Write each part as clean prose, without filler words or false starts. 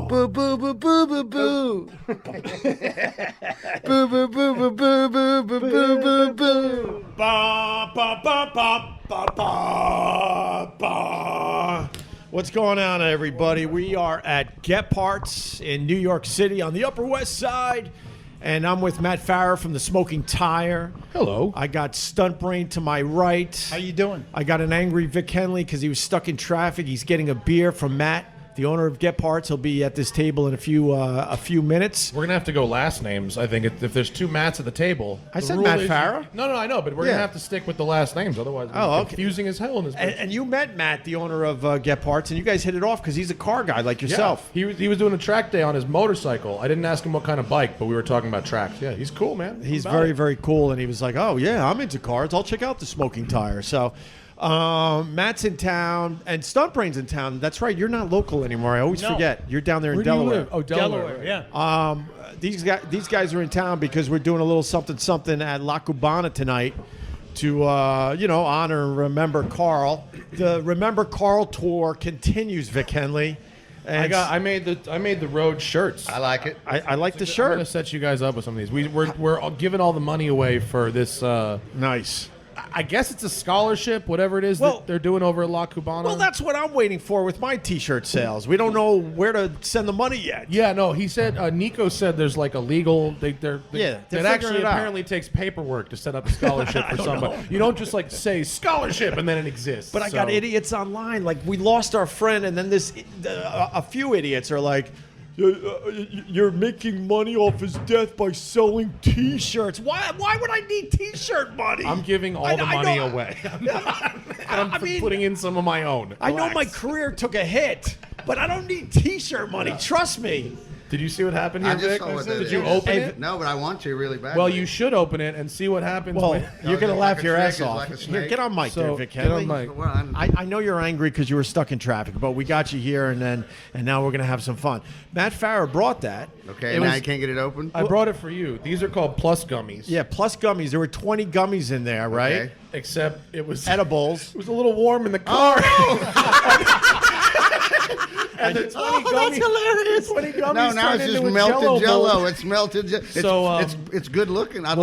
Boo boo boo boo boo boo. Boo boo boo boo boo boo boo boo boo boo. Ba ba ba ba ba ba ba. What's going on, everybody? We are at Gebhard's in New York City on the Upper West Side. And I'm with Matt Farah from the Smoking Tire. Hello. I got Stuntbrain to my right. How you doing? I got an angry Vic Henley because he was stuck in traffic. He's getting a beer from Matt, the owner of Gebhard's. He'll be at this table in a few minutes. We're gonna have to go last names. I think if there's two Matts at the table. I said Matt Farah. No, I know, but we're gonna have to stick with the last names. Otherwise, it's confusing as hell in this. And you met Matt, the owner of Gebhard's, and you guys hit it off because he's a car guy like yourself. Yeah. He was doing a track day on his motorcycle. I didn't ask him what kind of bike, but we were talking about tracks. Yeah, he's cool, man. He's very cool, and he was like, "Oh yeah, I'm into cars. I'll check out the Smoking Tire." So. Matt's in town and Stuntbrain's in town. That's right. You're not local anymore. I always forget. You're down there in Delaware. Do you live? Oh, Delaware. Yeah. These guys are in town because we're doing a little something at La Cubana tonight to honor and remember Carl. The Remember Carl tour continues. Vic Henley. And I made the road shirts. I like it. I like the shirt. I'm gonna set you guys up with some of these. We're giving all the money away for this. Nice. I guess it's a scholarship, whatever it is that they're doing over at La Cubana. Well, that's what I'm waiting for with my T-shirt sales. We don't know where to send the money yet. Yeah, no, he said, Nico said there's like a legal, it actually apparently takes paperwork to set up a scholarship for somebody. You don't just like say scholarship and then it exists. But I got idiots online. Like, we lost our friend, and then a few idiots are like, you're making money off his death by selling T-shirts. Why would I need T-shirt money? I'm giving all the money away. I'm putting in some of my own. I know my career took a hit, but I don't need T-shirt money. Trust me. Did you see what happened here, Vic? Did you open it? No, but I want to really bad. Well, you should open it and see what happens. Well, you're going to laugh your ass off. Like Here, get on mic there, Vic Get Henley. on mic. I know you're angry because you were stuck in traffic, but we got you here, and now we're going to have some fun. Matt Farah brought that. Okay, now I can't get it open? I brought it for you. These are called Plus Gummies. Yeah, Plus Gummies. There were 20 gummies in there, right? Okay. Except it was edibles. It was a little warm in the car. Oh, and the 20 gummies, that's hilarious. 20 gummies no, now it's just melted Jello. It's melted. It's good looking. I'd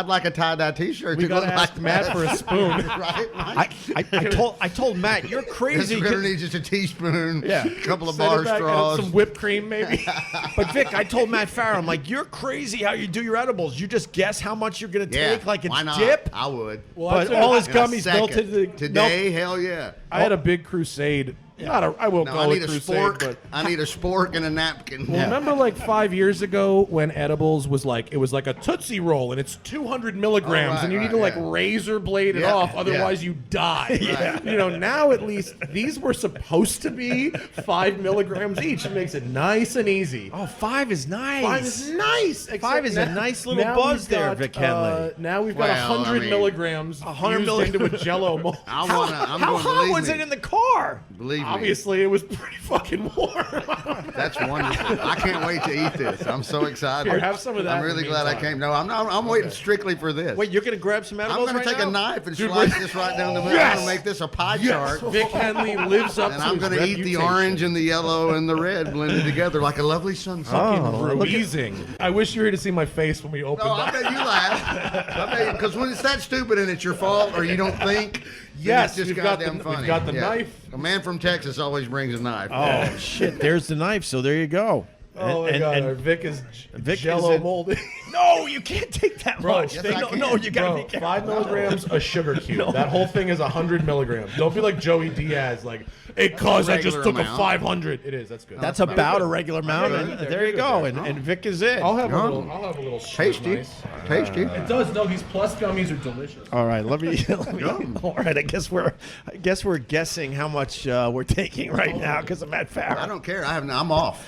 like a tie-dye T-shirt. We gotta ask Matt for a spoon. Right, I told Matt, you're crazy. We're gonna need just a teaspoon. Yeah, a couple of bar straws, some whipped cream, maybe. But Vic, I told Matt Farah, I'm like, you're crazy how you do your edibles. You just guess how much you're gonna take, like it's why not? dip. I would. Well, but all his gummies melted today. Hell yeah! I had a big crusade. I won't call it crusade, but I need a spork and a napkin. Well, remember like 5 years ago when edibles was like a Tootsie Roll and it's 200 milligrams and you need to like razor blade it off, otherwise you die. You know, now at least these were supposed to be 5 milligrams each. It makes it nice and easy. Oh, 5 is nice. 5 is nice. 5 is a nice little buzz there, Vic Henley. Now we've got 100 milligrams 100 into a Jello mold. How hot was it in the car? Believe me. Obviously, it was pretty fucking warm. That's wonderful. I can't wait to eat this. I'm so excited. Here, have some of that. I'm really glad I came. No, I'm not. I'm waiting strictly for this. Wait, you're going to grab some edibles I'm going to take a knife and slice this right down the middle. I'm going to make this a pie chart. Vic Henley lives up to his reputation. And I'm going to eat the orange and the yellow and the red blended together like a lovely sunset. Ruizing. I wish you were here to see my face when we opened I bet you laugh. Because when it's that stupid and it's your fault or you don't think, yes, it's just goddamn funny. We've got the knife. A man from Texas always brings a knife. Oh, shit. There's the knife, so there you go. Oh, my God. Our Vic is Jello molded. No, you can't take that much. Yes, no, you got to be careful. 5 milligrams a sugar cube. No. That whole thing is 100 milligrams. Don't be like Joey Diaz, like, because I just took a 500. It is. That's good. That's about a regular amount. And there you go. And Vic is it. I'll have a little tasty. Nice. Tasty. It does. No, these Plus gummies are delicious. All right, let me. All right, I guess we're guessing how much we're taking right now because of Matt Farah. I don't care. I'm off.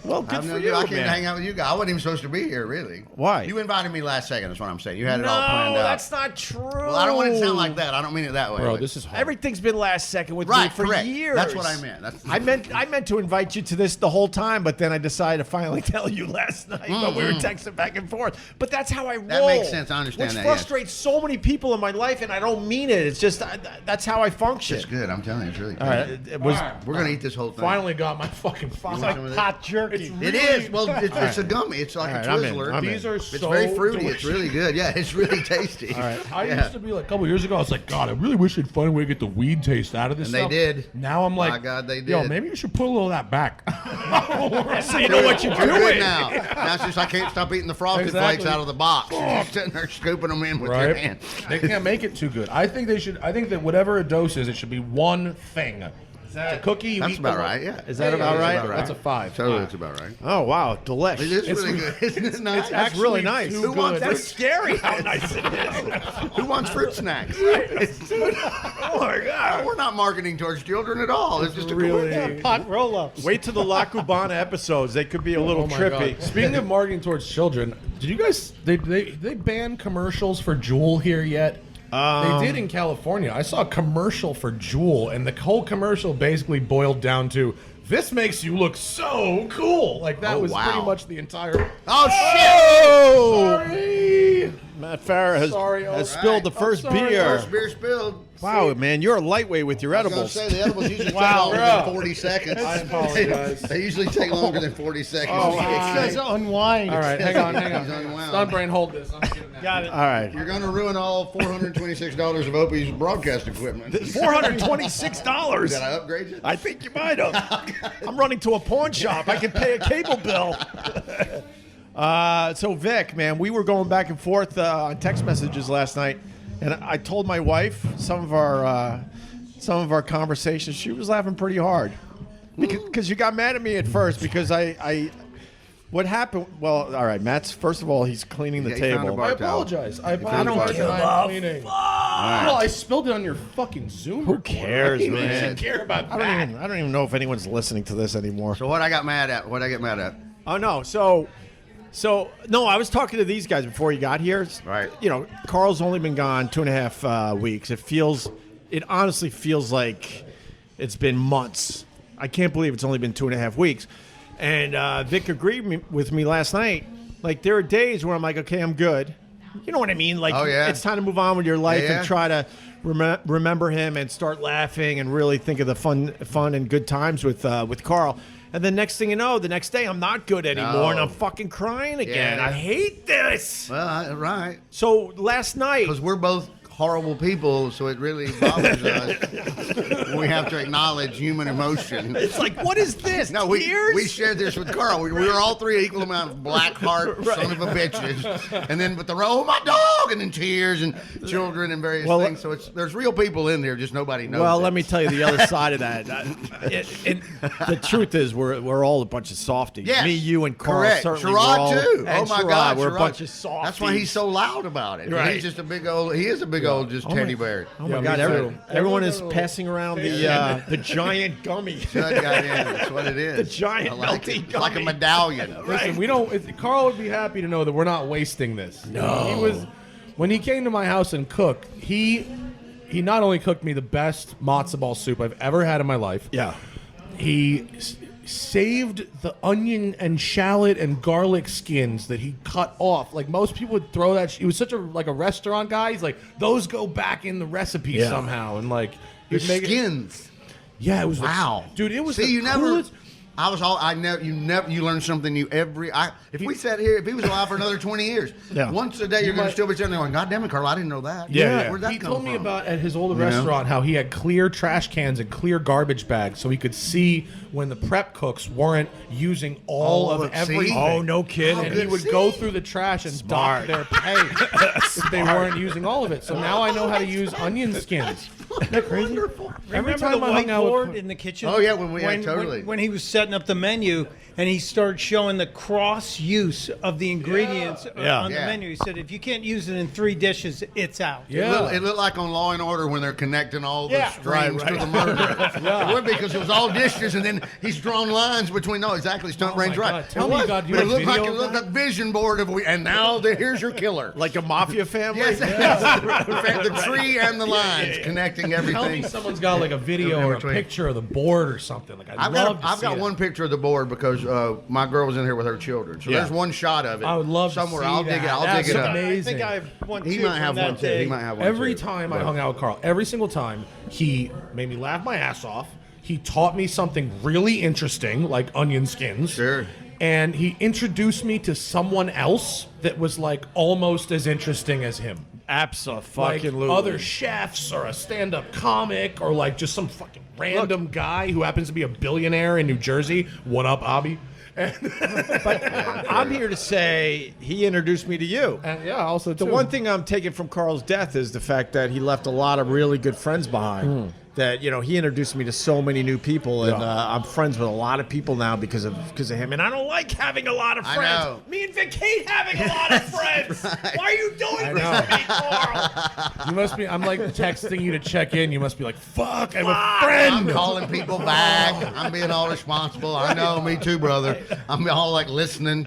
Well, good for you, I can't hang out with you guys. I wasn't even supposed to be here, really. Why? You invited me last second, that's what I'm saying. You had it all planned out. No, that's not true. Well, I don't want it to sound like that. I don't mean it that way. Bro, this is hard. Everything's been last second with me for years. That's what I meant. I meant to invite you to this the whole time, but then I decided to finally tell you last night. But we were texting back and forth. But that's how I roll. That makes sense. I understand that. Which frustrates so many people in my life, and I don't mean it. It's just that's how I function. It's good. I'm telling you, it's really good. All right, we're gonna eat this whole thing. Finally got my fucking hot jerky. turkey. It is. Well, it's a gummy. It's like a Twizzler. These are It's so very fruity. delicious. It's really good. Yeah, it's really tasty. All right. I used to be like a couple years ago. I was like, God, I really wish they'd find a way to get the weed taste out of this. And stuff. they did. Now I'm like, My God, they did. Yo, maybe you should put a little of that back. So you know what you're You're doing. good now. Now it's just I can't stop eating the frosted flakes out of the box. You're just sitting there scooping them in with your hand. They can't make it too good. I think that whatever a dose is, it should be one thing. It's a cookie. You That's eat about the- right. Yeah. Is that about right? That's a 5. Totally, it's about right. Oh wow, delish. It is really good. Isn't it nice? That's really nice. too Who wants? good. That's scary. How nice it is. Who wants fruit snacks? Oh my God. We're not marketing towards children at all. It's just a really- coincidence. Pot roll-ups. Wait till the La Cubana episodes. They could be a little Oh my trippy. God. Speaking of marketing towards children, did you guys they banned commercials for Juul here yet? They did in California. I saw a commercial for Juul, and the whole commercial basically boiled down to, "This makes you look so cool." Like that was pretty much the entire. Oh, shit! Sorry. Matt Farah has spilled the first sorry. beer. First beer spilled. Wow, man, you're a lightweight with your I was edibles. gonna say the edibles usually take Wow, longer bro. than 40 seconds. I apologize. They usually take longer than 40 seconds. Oh, to my. get It says unwind. All right, hang on. He's unwound. Stuntbrain, hold this. I'm getting that. Got it. All right, You're going to ruin all $426 of Opie's broadcast equipment. $426. Did I upgrade you? I think you might have. I'm running to a pawn shop. I can pay a cable bill. So Vic, man, we were going back and forth on text messages last night, and I told my wife some of our conversations. She was laughing pretty hard because you got mad at me at first because I what happened? Well, all right, Matt's first of all he's cleaning the Yeah, he found a table. bar I towel. apologize. I found a apologize. bar I'm cleaning. Well, I spilled it on your fucking Zoom. Who cares, You man? should care about I don't even know if anyone's listening to this anymore. So what I got mad at? What I get mad at? Oh no, so no, I was talking to these guys before you got here. Right. You know, Carl's only been gone 2.5 weeks. It honestly feels like it's been months. I can't believe it's only been 2.5 weeks. And Vic agreed with me last night. Like there are days where I'm like, okay, I'm good. You know what I mean? Like it's time to move on with your life and try to remember him and start laughing and really think of the fun and good times with Carl. And then next thing you know, the next day I'm not good anymore and I'm fucking crying again. Yeah. I hate this. Well, right. So last night, Because we're both horrible people, so it really bothers us. We have to acknowledge human emotion. it's like, what is this? No, we Tears? shared this with Carl. We were all three equal amount of black heart son of a bitches, and then with the oh my dog, and then tears and children and various things. So there's real people in there, just nobody knows. Well, it. let me tell you the other side of that. The truth is, we're all a bunch of softies. Yes, Me, you, and Carl. correct. Certainly, Sherrod we're all, too. And Oh my Sherrod, God, we're a Sherrod. bunch of softies. That's why he's so loud about it. Right. He's just a big old. He is a big old just teddy bear. Oh my Yeah, God! me too. Everyone is passing around the giant gummy. Judd got in. That's what it is. The giant I like melty it. It's like a gummy. medallion. Listen, we don't. Carl would be happy to know that we're not wasting this. No. When he came to my house and cooked. He not only cooked me the best matzo ball soup I've ever had in my life. Yeah. He saved the onion and shallot and garlic skins that he cut off. Like most people would throw that. He was such a restaurant guy. He's like, those go back in the recipe somehow, and like The he'd make it- skins. Yeah, it was Wow, dude. It was See, the you never. coolest. You learn something new every. If we sat here, if he was alive for another 20 years, once a day you're going to still be sitting there going, God damn it, Carl, I didn't know that. Yeah. Where'd that He come told me from? about at his old restaurant how he had clear trash cans and clear garbage bags so he could see when the prep cooks weren't using all of everything. Oh, no kidding. And he would go through the trash and dock their pay if they weren't using all of it. So now I know how to use onion skins. Isn't that crazy? Every Remember time the I hung out whiteboard with in the kitchen? Oh, yeah, totally. When he was setting up the menu and he started showing the cross use of the ingredients on the menu. He said, if you can't use it in 3 dishes, it's out. Yeah. It looked like on Law and Order when they're connecting all the streams right. to the murder. It would be because it was all dishes, and then he's drawn lines between. No, exactly. Stuntbrain's my right. God. Tell me, God, you But it have looked like video it of looked that? like vision board of and now here's your killer. Like a mafia family. Yes, the tree and the lines connecting Tell me everything. someone's got like a video or a picture of the board or something. Like I've got one picture of the board because my girl was in here with her children. So there's one shot of it. I would love somewhere. to see I'll dig it. that. I'll That's dig it up. amazing. I think I have one He too might have from one that too. day. He might have one Every too. time I hung out with Carl, every single time, he made me laugh my ass off. He taught me something really interesting, like onion skins. Sure. and he introduced me to someone else that was like almost as interesting as him. Absolutely. Like other chefs or a stand-up comic or like just some fucking random guy who happens to be a billionaire in New Jersey. What up, Opie? But I'm here to say he introduced me to you. And yeah, also the one thing I'm taking from Carl's death is the fact that he left a lot of really good friends behind. That he introduced me to so many new people, and I'm friends with a lot of people now because of him. And I don't like having a lot of friends. I know. Me and Vic hate having a lot of friends. Right. Why are you doing this to me, Carl? You must be. I'm like texting you to check in. You must be like, fuck, I have a friend. I'm calling people back. I'm being all responsible. I know, me too, brother. I'm all like listening.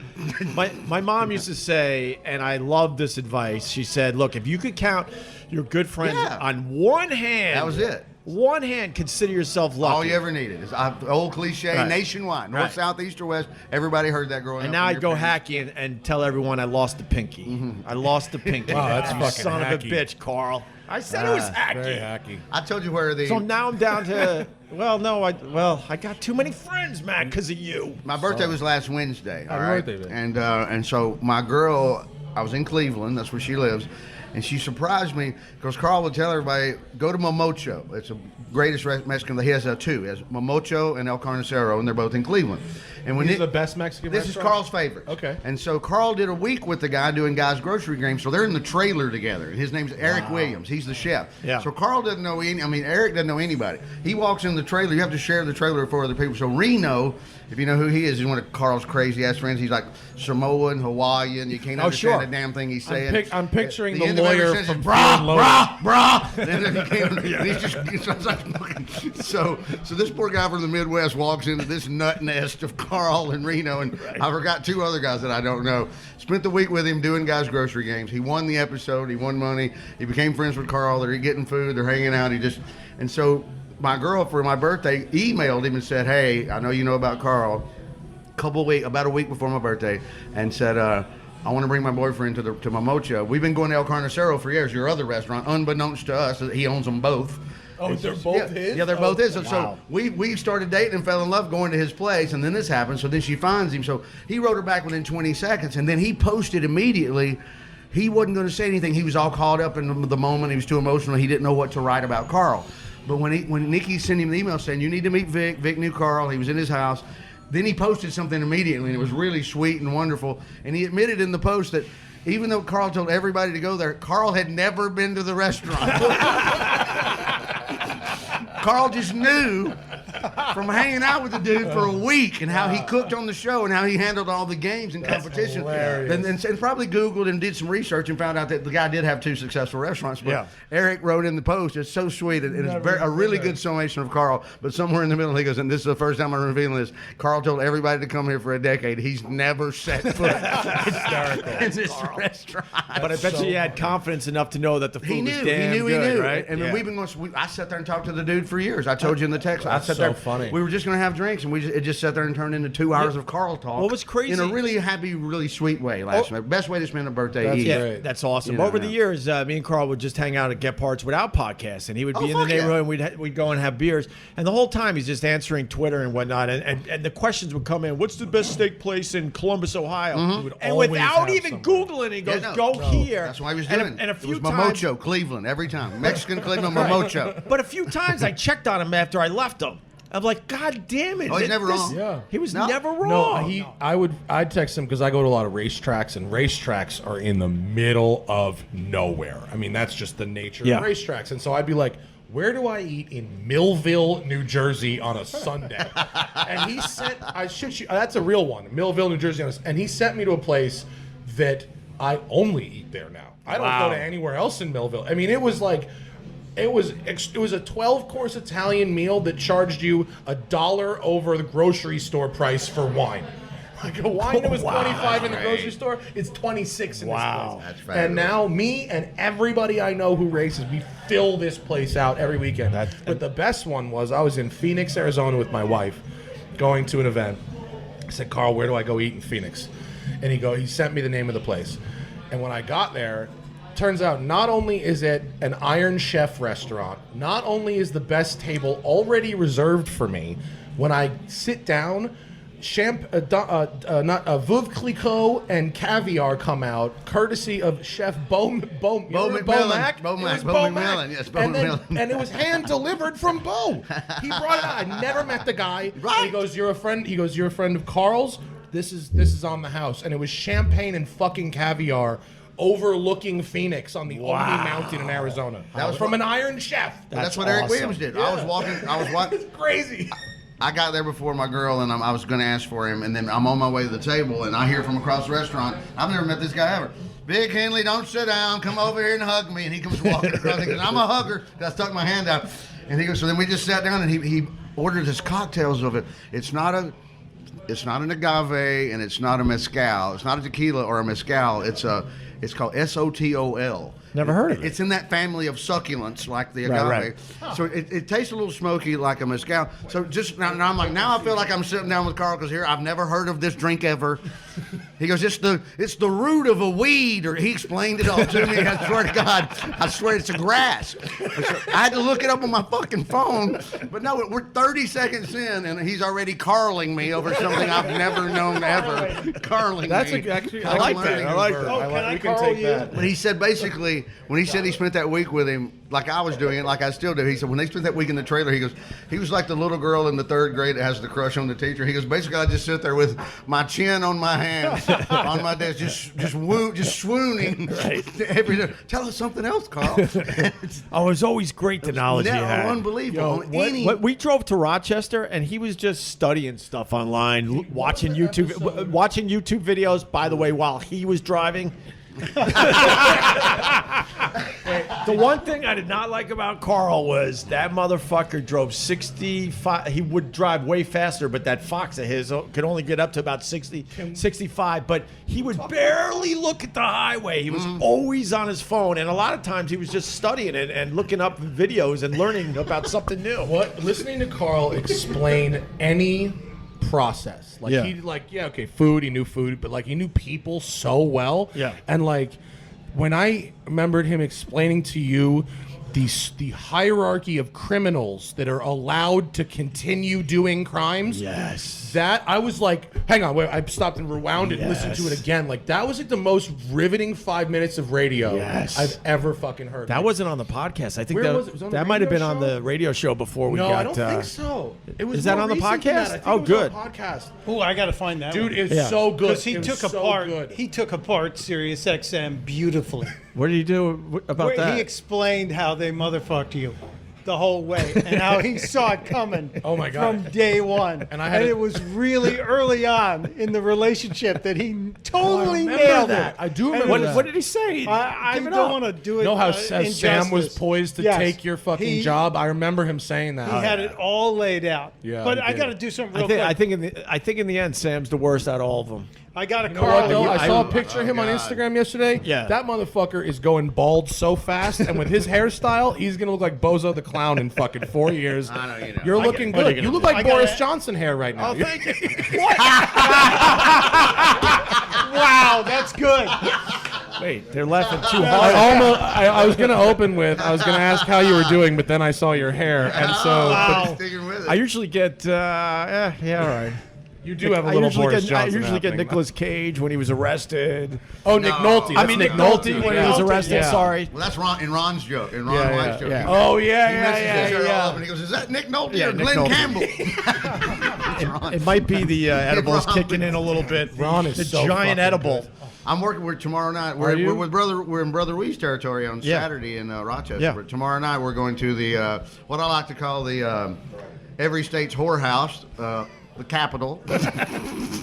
My mom used to say, and I love this advice. She said, "Look, if you could count your good friends on one hand, That was it. One hand, consider yourself lucky." All you ever needed is the old cliche, nationwide, north, south, east, or west. Everybody heard that growing up. And now I go hacky and tell everyone I lost the pinky. I lost the pinky. Wow, that's fucking son hacky. of a bitch, Carl. I said it was hacky. Very hacky. I told you where the. So now I'm down to. I got too many friends, man, because of you. My birthday was last Wednesday. All Happy right, birthday, man. and so my girl, I was in Cleveland. That's where she lives. And she surprised me because Carl would tell everybody, go to Momocho. It's the greatest Mexican. He has two. He has Momocho and El Carnicero, and they're both in Cleveland. And when These are the best Mexican This restaurants? is Carl's favorite. Okay. And so Carl did a week with the guy doing Guys Grocery Games. So they're in the trailer together. His name's Eric Williams. He's the chef. Yeah. So Carl doesn't know Eric doesn't know anybody. He walks in the trailer. You have to share the trailer with 4 other people. So Reno, if you know who he is, he's one of Carl's crazy ass friends. He's like Samoan, Hawaiian. You can't understand a damn thing he's saying. I'm picturing the end of every lawyer sentence from is, Fear and Loathing. brah. And then he came, and he's just, so this poor guy from the Midwest walks into this nut nest of Carl and Reno, and I forgot 2 other guys that I don't know. Spent the week with him doing Guys Grocery Games. He won the episode. He won money. He became friends with Carl. They're getting food. They're hanging out. And so my girl for my birthday emailed him and said, "Hey, I know you know about Carl." About a week before my birthday, and said, "I want to bring my boyfriend to Momocho. We've been going to El Carnicero for years, your other restaurant, unbeknownst to us. He owns them both." Oh, they're both his? Yeah, they're both his. Wow. So we started dating and fell in love going to his place, and then this happened. So then she finds him. So he wrote her back within 20 seconds, and then he posted immediately. He wasn't going to say anything. He was all caught up in the moment. He was too emotional. He didn't know what to write about Carl. But when Nikki sent him the email saying, "You need to meet Vic," Vic knew Carl. He was in his house. Then he posted something immediately, and it was really sweet and wonderful. And he admitted in the post that even though Carl told everybody to go there, Carl had never been to the restaurant. Carl just knew from hanging out with the dude for a week and how he cooked on the show and how he handled all the games and competition. And probably Googled and did some research and found out that the guy did have 2 successful restaurants. But Eric wrote in the post, it's so sweet. And it's a really good summation of Carl. But somewhere in the middle, he goes, and this is the first time I'm revealing this, Carl told everybody to come here for a decade. He's never set foot in this restaurant. But I bet you he had confidence enough to know that the food was damn good, right? And we've been going. I sat there and talked to the dude for years. I told you in the text. I sat so there. funny. We were just going to have drinks, and it just sat there and turned into 2 hours of Carl talk. What was crazy? In a really happy, really sweet way last night. Best way to spend a birthday. That's eat. great. That's awesome. Over the years, me and Carl would just hang out at Gebhard's without podcasts, and he would be in the neighborhood, and we'd go and have beers. And the whole time, he's just answering Twitter and whatnot, and the questions would come in. What's the best steak place in Columbus, Ohio? And without even Googling, he goes, "Go here." That's what I was doing. And a few it was Momocho, Cleveland, every time. Mexican Cleveland, Momocho. But a few times I checked on him after I left him. I'm like, God damn it! Oh, he's never wrong. Yeah. He was No. never wrong. No, I'd text him because I go to a lot of racetracks, and racetracks are in the middle of nowhere. I mean, that's just the nature of racetracks. And so I'd be like, where do I eat in Millville, New Jersey on a Sunday? And he sent, that's a real one, Millville, New Jersey. And he sent me to a place that I only eat there now. I don't go to anywhere else in Millville. I mean, it was like, it was a 12-course Italian meal that charged you $1 over the grocery store price for wine. Like a wine that was $25 in the grocery store, it's $26 in this place. That's fabulous. And now me and everybody I know who races, we fill this place out every weekend. But the best one was I was in Phoenix, Arizona with my wife, going to an event. I said, "Carl, where do I go eat in Phoenix?" And he sent me the name of the place. And when I got there, turns out not only is it an Iron Chef restaurant, not only is the best table already reserved for me, when I sit down, Veuve Clicquot and caviar come out, courtesy of Chef Bo McMillan. Bo McMillan. Yes, Bo McMillan. And it was hand delivered from Bo. He brought it out. I never met the guy. Right. And he goes, "You're a friend." He goes, "You're a friend of Carl's. This is on the house." And it was champagne and fucking caviar, overlooking Phoenix on the Opie Mountain in Arizona. That was from an Iron Chef. That's what Eric Williams did. Yeah. I was walking. It's crazy. I got there before my girl, and I was going to ask for him, and then I'm on my way to the table, and I hear from across the restaurant, I've never met this guy ever. Vic Henley, don't sit down. Come over here and hug me. And he comes walking across. He goes, I'm a hugger. I stuck my hand out. And he goes, so then we just sat down, and he ordered his cocktails of it. It's not an agave, and it's not a mezcal. It's not a tequila or a mezcal. It's called SOTOL. Never heard of it. It's in that family of succulents like the agave. Right. So it tastes a little smoky like a mezcal. So just now I'm like, now I feel like I'm sitting down with Carl because here I've never heard of this drink ever. He goes, it's the root of a weed, or he explained it all to me. I swear to God, I swear it's a grass. I had to look it up on my fucking phone. But no, we're 30 seconds in, and he's already carling me over something I've never known ever. Carling That's me. actually, I like that. I like that. Oh, can I we can call take you? that. But he said basically, when he said he spent that week with him, like I was doing it, like I still do, he said when they spent that week in the trailer, he was like the little girl in the 3rd grade that has the crush on the teacher. He goes, basically I just sit there with my chin on my hand, on my desk, just swooning. Every day. Tell us something else, Carl. Oh, it was always great the knowledge he had. Unbelievable. We drove to Rochester, and he was just studying stuff online, watching YouTube videos, by the way, while he was driving. The one thing I did not like about Carl was that motherfucker drove 65. He would drive way faster, but that Fox of his could only get up to about 60, 65. But he would barely look at the highway. He was always on his phone, and a lot of times he was just studying it and looking up videos and learning about something new. Listening to Carl explain any process, food, he knew food, but he knew people so well. And when I remembered him explaining to you the hierarchy of criminals that are allowed to continue doing crimes. Yes. That I was like, hang on, wait, I stopped and rewound it and listened to it again. That was the most riveting 5 minutes of radio I've ever fucking heard. That wasn't on the podcast. I think Where was it? Was it on the that might have been radio on the radio show before we No, got. I don't think so. It was Is that more on the recent than podcast? that. I think Oh, it was good. On the podcast. Oh, I got to find that Dude, one. it's so good. Because he It was took so apart good. he took apart Sirius XM beautifully. What did he do about Where that? he explained how they motherfucked you the whole way and how he saw it coming Oh my God. from day one. And it was really early on in the relationship that he totally remember nailed that. it. I do And remember that. What did he say? I Give it don't up. want to do it. You know how injustice. Sam was poised to Yes. take your fucking He- job? I remember him saying that. He had it all laid out. Yeah, but he I did. got to do something real quick. I think in the end, Sam's the worst out of all of them. I got to You know what, though? call I saw a picture of him on God. Instagram yesterday. Yeah. That motherfucker is going bald so fast, and with his hairstyle, he's going to look like Bozo the Clown in fucking 4 years. I know, you know. You're looking good. You look like I gotta- Boris Johnson hair right now. Oh, thank you. Wow, that's good. Wait, they're laughing too hard. I was going to open with, I was going to ask how you were doing, but then I saw your hair, and so Wow. Sticking with it. I usually get, all right. you do have a little Boris Johnson I usually get happening. Nicolas Cage when he was arrested. Oh, Nick Nolte. I mean, Nick Nolte when he was arrested. Yeah. Sorry. Well, that's Ron, in Ron's joke. In Ron Yeah, White's yeah, joke. yeah. Oh, He messes his hair all yeah. up and he goes, is that Nick Nolte Yeah, or Nick Glenn Nolte. Campbell? It might be the edibles Ron, kicking in a little bit. Ron is the so giant fucking edible. good. I'm working with tomorrow night. Are you? We're in Brother Ruiz territory on Yeah. Saturday in Rochester. Yeah. But tomorrow night we're going to the what I like to call the every state's whorehouse, the capital.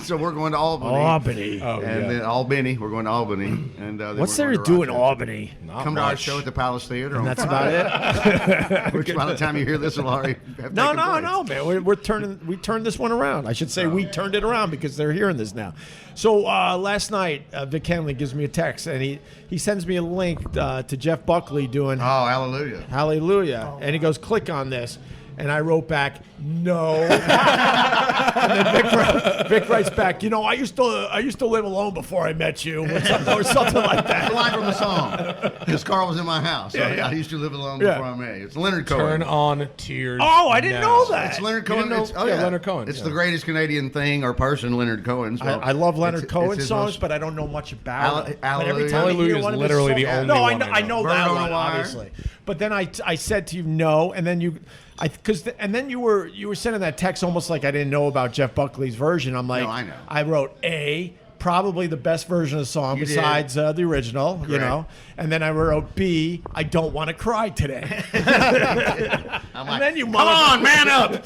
So we're going to Albany. Albany. Oh, And yeah. then Albany, we're going to Albany, and then What's we're there to going do in Rochester. Albany? Come to our show at the Palace Theater. And on that's Friday, about it. Which by the time you hear this, will already have No, taken place. man. We turned this one around. I should say we turned it around because they're hearing this now. So last night, Vic Henley gives me a text, and he sends me a link to Jeff Buckley doing Oh, hallelujah! Hallelujah, and he goes, click on this. And I wrote back, no. And then Vic writes back, you know, I used to live alone before I met you, or something like that. The line from the song, because Carl was in my house. So I used to live alone before I met you. It's Leonard Cohen. Turn on Tears. Oh, I didn't know that. It's Leonard Cohen. Leonard Cohen. It's the greatest Canadian thing or person, Leonard Cohen. So I love Leonard Cohen his songs, most- but I don't know much about him. But every Hallelujah. time I hear Hallelujah one is of his literally songs- the only No, one I know Bird that on a one, Wire. obviously. But then I said to you no, and then and then you were sending that text almost like I didn't know about Jeff Buckley's version. I'm like, No, I know. I wrote A, probably the best version of the song You besides the original, you Correct. know. And then I wrote B, I don't want to cry today. And then you Come on, man up.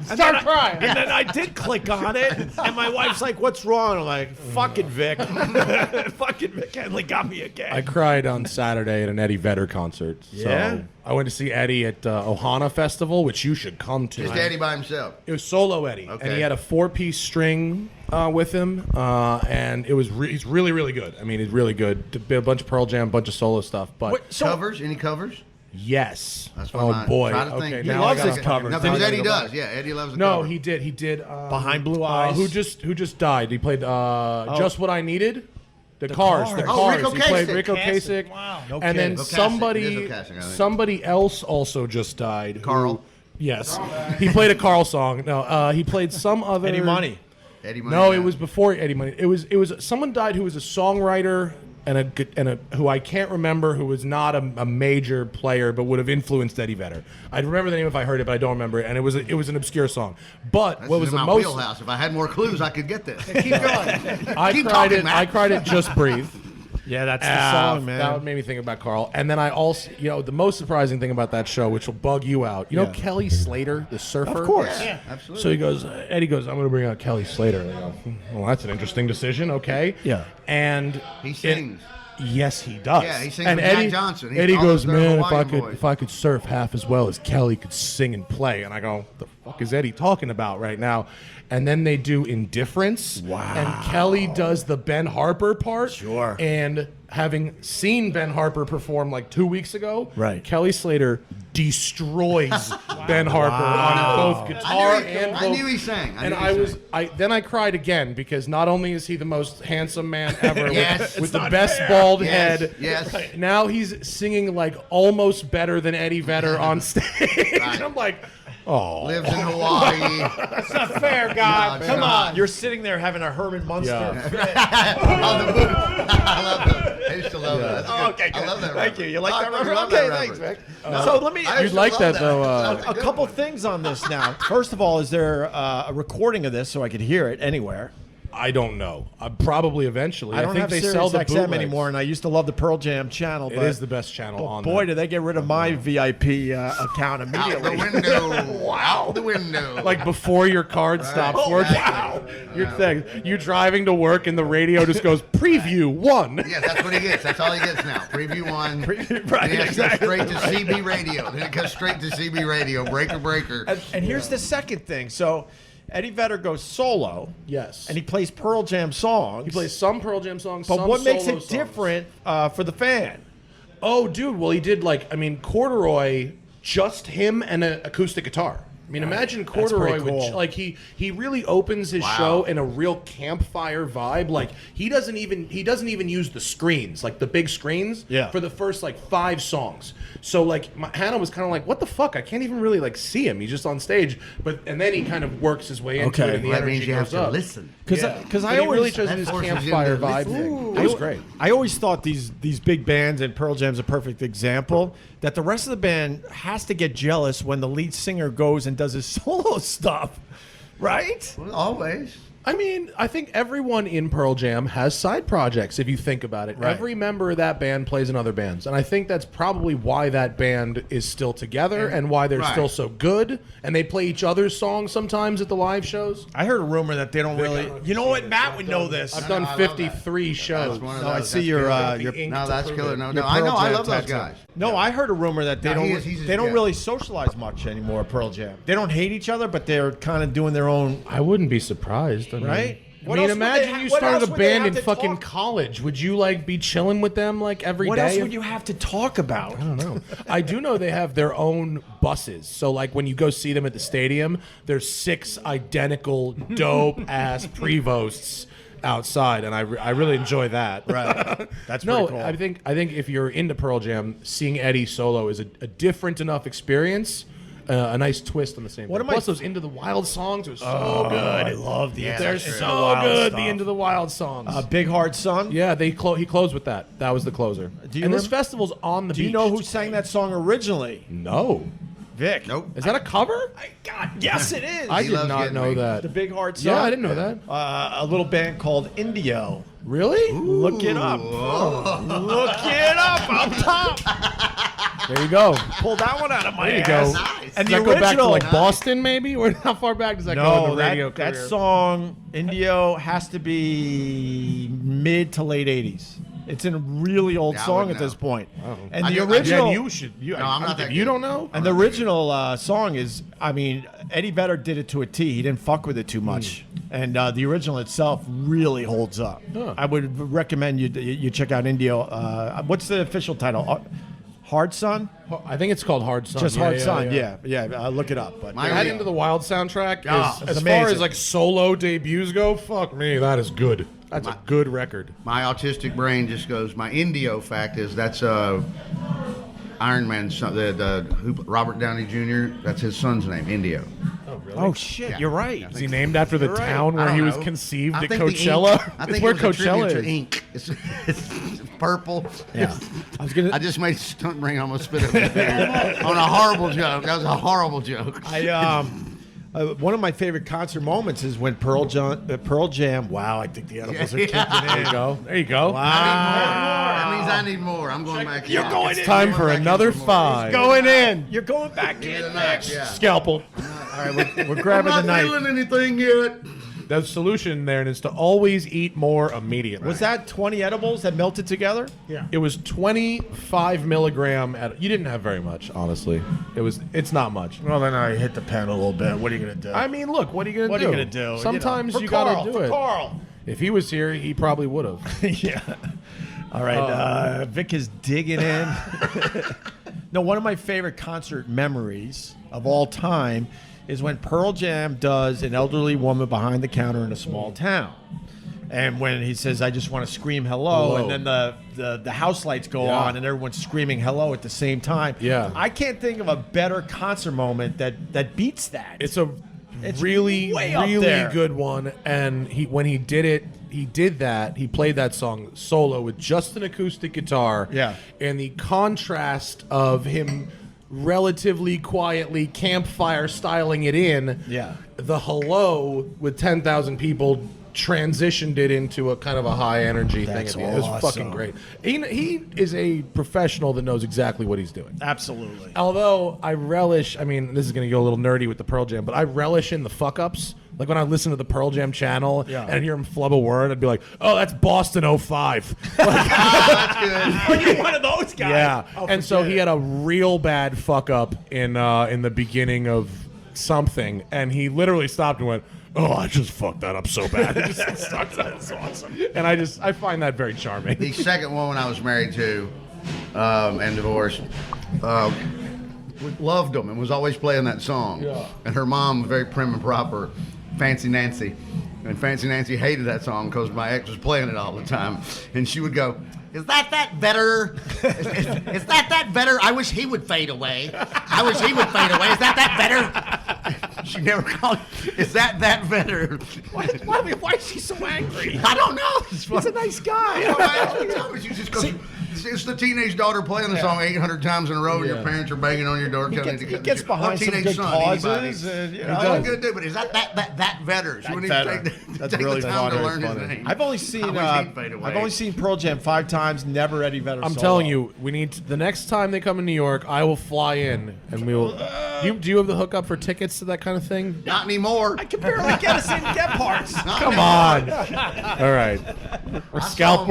Start crying. And then I did click on it, and my wife's like, "What's wrong?" I'm like, "Fucking Vic, fucking Vic Henley got me again." I cried on Saturday at an Eddie Vedder concert. Yeah? So I went to see Eddie at Ohana Festival, which you should come to. Just Eddie by himself. It was solo Eddie, and Okay. he had a 4-piece string with him, and it was he's really, really good. I mean, he's really good. Did a bunch of Pearl Jam, a bunch of solo stuff, but Covers? Any covers? yes. That's what Oh I boy. try to Okay, think. now He loves I gotta- his covers. No, Then because you Eddie gotta go does. back. Yeah, Eddie loves the No, cover. he did. He did. Behind Blue Eyes. Who just died? He played Just What I Needed. The Cars. The Cars. Cars. Oh, Rico He played Kasich. Rico Kasich. Kasich. Wow. No And then kidding. Kasich. It somebody, is Kasich, I think. somebody else also just died. Carl. Yes, he played a Carl song. No, he played some other. Eddie Money. Eddie Money. No, it was before Eddie Money. It was someone died who was a songwriter and a who I can't remember, who was not a major player but would have influenced Eddie Vedder. I'd remember the name if I heard it, but I don't remember it. And it was an obscure song. But This what is was in the my most wheelhouse. If I had more clues, I could get this. Keep going. I Keep cried talking, it. Matt. I cried it. Just breathe. Yeah, that's the song, man. That made me think about Carl. And then I also, the most surprising thing about that show, which will bug you out, you know Kelly Slater, the surfer? Of course. Yeah, absolutely. So he goes, Eddie goes, I'm going to bring out Kelly Slater. And I go, well, that's an interesting decision. Okay. Yeah. And He sings. yes, he does. Yeah, he sings and with Jack Eddie, Johnson. He's Eddie all goes, those man, Hawaiian boys." if I could surf half as well as Kelly could sing and play. And I go, what the fuck is Eddie talking about right now? And then they do Indifference. Wow. And Kelly does the Ben Harper part. Sure. And having seen Ben Harper perform like 2 weeks ago, Right. Kelly Slater destroys Ben Harper on both guitar and I vocal. knew he sang. And I cried again because not only is he the most handsome man ever Yes. with the best bald Yes, head, yes. now he's singing like almost better than Eddie Vedder on stage. Right. I'm like, oh. Lives in Hawaii. That's not fair, God. No, Come not. on. You're sitting there having a Herman Munster. Yeah. Oh, the movie. I love that. I used to love that. That's Oh, good. okay, good. I love that. Thank you. You like that I reference? love Okay, that thanks, Vic. reference. So let me. I used You'd to like love that, though, That was A good couple one. things on this now. First of all, is there a recording of this so I could hear it anywhere? I don't know. Probably eventually. I don't think have they Sirius sell the XM bootlegs. anymore, and I used to love the Pearl Jam channel. It but is the best channel on boy, there. did they get rid of my VIP account Out immediately. the window. Wow. Out the window. Like before your card stops Oh, working. wow. You're thing. You driving to work and the radio just goes preview 1. Yeah, that's what he gets. That's all he gets now. Preview 1. Right, Then it goes exactly. straight to CB radio. Then it goes straight to CB radio. Breaker. And here's the second thing. So Eddie Vedder goes solo. Yes. And he plays Pearl Jam songs. He plays some Pearl Jam songs, But some what makes solo it songs. different for the fan? Oh, dude. Well, he did Corduroy, just him and an acoustic guitar. I mean, imagine Corduroy pretty cool. with he really opens his show in a real campfire vibe. Like he doesn't even use the screens, like the big screens, for the first 5 songs. So Hannah was kind of like, what the fuck? I can't even really see him. He's just on stage. And then he kind of works his way into it, and the That energy means you have goes to up. listen. Because But I he always really chose his forces you campfire to vibe listen. thing. It was great. I always thought these big bands, and Pearl Jam's a perfect example, that the rest of the band has to get jealous when the lead singer goes and does his solo stuff, right? Well, always. I mean, I think everyone in Pearl Jam has side projects, if you think about it. Right. Every member of that band plays in other bands. And I think that's probably why that band is still together and why they're still so good. And they play each other's songs sometimes at the live shows. I heard a rumor that they don't really. You know what? Matt would know this. I've done I love 53 shows. That's one of No, I those. see That's your killer. No, that's killer. No, I know. I love those guys. No, I heard a rumor that they No, don't. he's They don't yeah. really socialize much anymore. Pearl Jam. They don't hate each other, but they're kind of doing their own. I wouldn't be surprised. I mean, Right? I mean, imagine you started a band in fucking college. Would you like be chilling with them like every day? What else would you have to talk about? I don't know. I do know they have their own buses. So like when you go see them at the stadium, there's 6 identical dope ass Prevosts outside, and I really enjoy that. Right. That's pretty cool. I think if you're into Pearl Jam, seeing Eddie solo is a different enough experience. A nice twist on the same thing. Plus, those Into the Wild songs are so good. I love the They're so good, the Into the Wild songs. Big Hard Sun? Yeah, he closed with that. That was the closer. This festival's on the beach. Do you know who sang that song originally? No. Vic. Nope. Is that a cover? God, yes, it is. I did not know that. The Big Hard Sun? Yeah, I didn't know that. A little band called Indio. Really? Look it up. Look it up up top. There you go. Pull that one out of my There you ass. go. Nice. And Does the that go back to original, like Boston, maybe? Or how far back does that go in the radio that career? song, Indio, has to be mid to late 80s. It's a really old Yeah, I song wouldn't at this know. point. I And the did- original... Yeah, you should. No, I'm not that if you good. don't know? And the original song is, I mean, Eddie Vedder did it to a T. He didn't fuck with it too much. And the original itself really holds up. Huh. I would recommend you check out Indio. What's the official title? Hard Sun? I think it's called Hard Sun. Just Yeah, Hard yeah, Sun, yeah. look it up. But That Into the Wild soundtrack Ah, is, as it's far amazing. as like solo debuts go, fuck me, that is good. That's a good record. My autistic brain just goes. My Indio fact is that's Iron Man's son, Robert Downey Jr. That's his son's name, Indio. Oh, really? Oh, shit, Yeah. you're right. Is he named after the You're right. town where I he don't was know. conceived I at think the Coachella? ink- I It's think where it was a Coachella tribute is. to ink. It's purple. Yeah. I just made Stuntbrain almost spit up his beer on a horrible joke. That was a horrible joke. One of my favorite concert moments is when Pearl Jam. Wow, I think the edibles are kicking There in. you go. There you go. That means I need more. I'm going back. You're going It's time I'm for going back another in for more. 5. Going in. You're going back in Yeah, next. yeah. Scalpel. All right, we're grabbing the I'm not knife. feeling anything yet. The solution there is to always eat more immediately. Was that 20 edibles that melted together? Yeah. It was 25 milligram. You didn't have very much, honestly. It's not much. Well, then I hit the pen a little bit. What are you going to do? I mean, look, what are you going to do? What are you going to do? Sometimes For you Carl, got to do for it. Carl. If he was here, he probably would have. Yeah. All right. Vic is digging in. No, one of my favorite concert memories of all time is when Pearl Jam does An Elderly Woman Behind the Counter in a Small Town. And when he says, I just want to scream hello, and then the house lights go on and everyone's screaming hello at the same time. Yeah. I can't think of a better concert moment that beats that. It's a It's really, way up really there. good one. And when he did it, he played that song solo with just an acoustic guitar. Yeah. And the contrast of him relatively quietly campfire styling it in. Yeah. The hello with 10,000 people transitioned it into a kind of a high energy thing. That's At the end. It was awesome. fucking great. He is a professional that knows exactly what he's doing. Absolutely. Although I relish, I mean, this is going to go a little nerdy with the Pearl Jam, but I relish in the fuck ups. Like when I listen to the Pearl Jam channel and I hear him flub a word, I'd be like, oh, that's Boston 05. Are you one of those guys? Yeah. Oh, And so forget he it. had a real bad fuck up in the beginning of something, and he literally stopped and went, oh, I just fucked that up so bad. It just sucks. That's awesome. And I find that very charming. The second woman I was married to and divorced loved them and was always playing that song. Yeah. And her mom was very prim and proper, Fancy Nancy. And Fancy Nancy hated that song because my ex was playing it all the time. And she would go, is that better? Is that better? I wish he would fade away. I wish he would fade away. Is that better? She never called, is that better? Why is she so angry? I don't know. He's a nice guy. She just goes, it's the teenage daughter playing the song 800 times in a row, and your parents are banging on your door telling you to He gets behind some good causes, and you know, all good dude, but is that better? She wouldn't even That's take really the time funny. to learn his name. I've only seen Pearl Jam 5 times. Never Eddie Vedder. I'm solo. telling you, we need the next time they come in New York, I will fly in and we will. Do you have the hookup for tickets to that kind of thing? Not anymore. I can barely get us in Gebhard's. Come on. All right. We're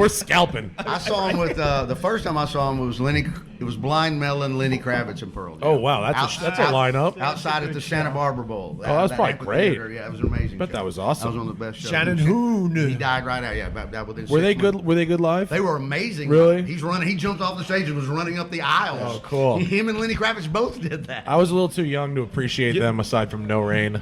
scalping. I saw him with the first time I saw him was Lenny It was Blind Melon, Lenny Kravitz, and Pearl Jam. Oh wow, that's a lineup. Outside at the Santa Barbara Bowl. That was probably great. Yeah, it was an amazing. But that was awesome. That was one of the best shows. Shannon Hoon. He died right out. Yeah, that within. Were 6 they months. good? Were they good live? They were amazing. Really? He's running. He jumped off the stage and was running up the aisles. Oh, cool. Him and Lenny Kravitz both did that. I was a little too young to appreciate them aside from No Rain.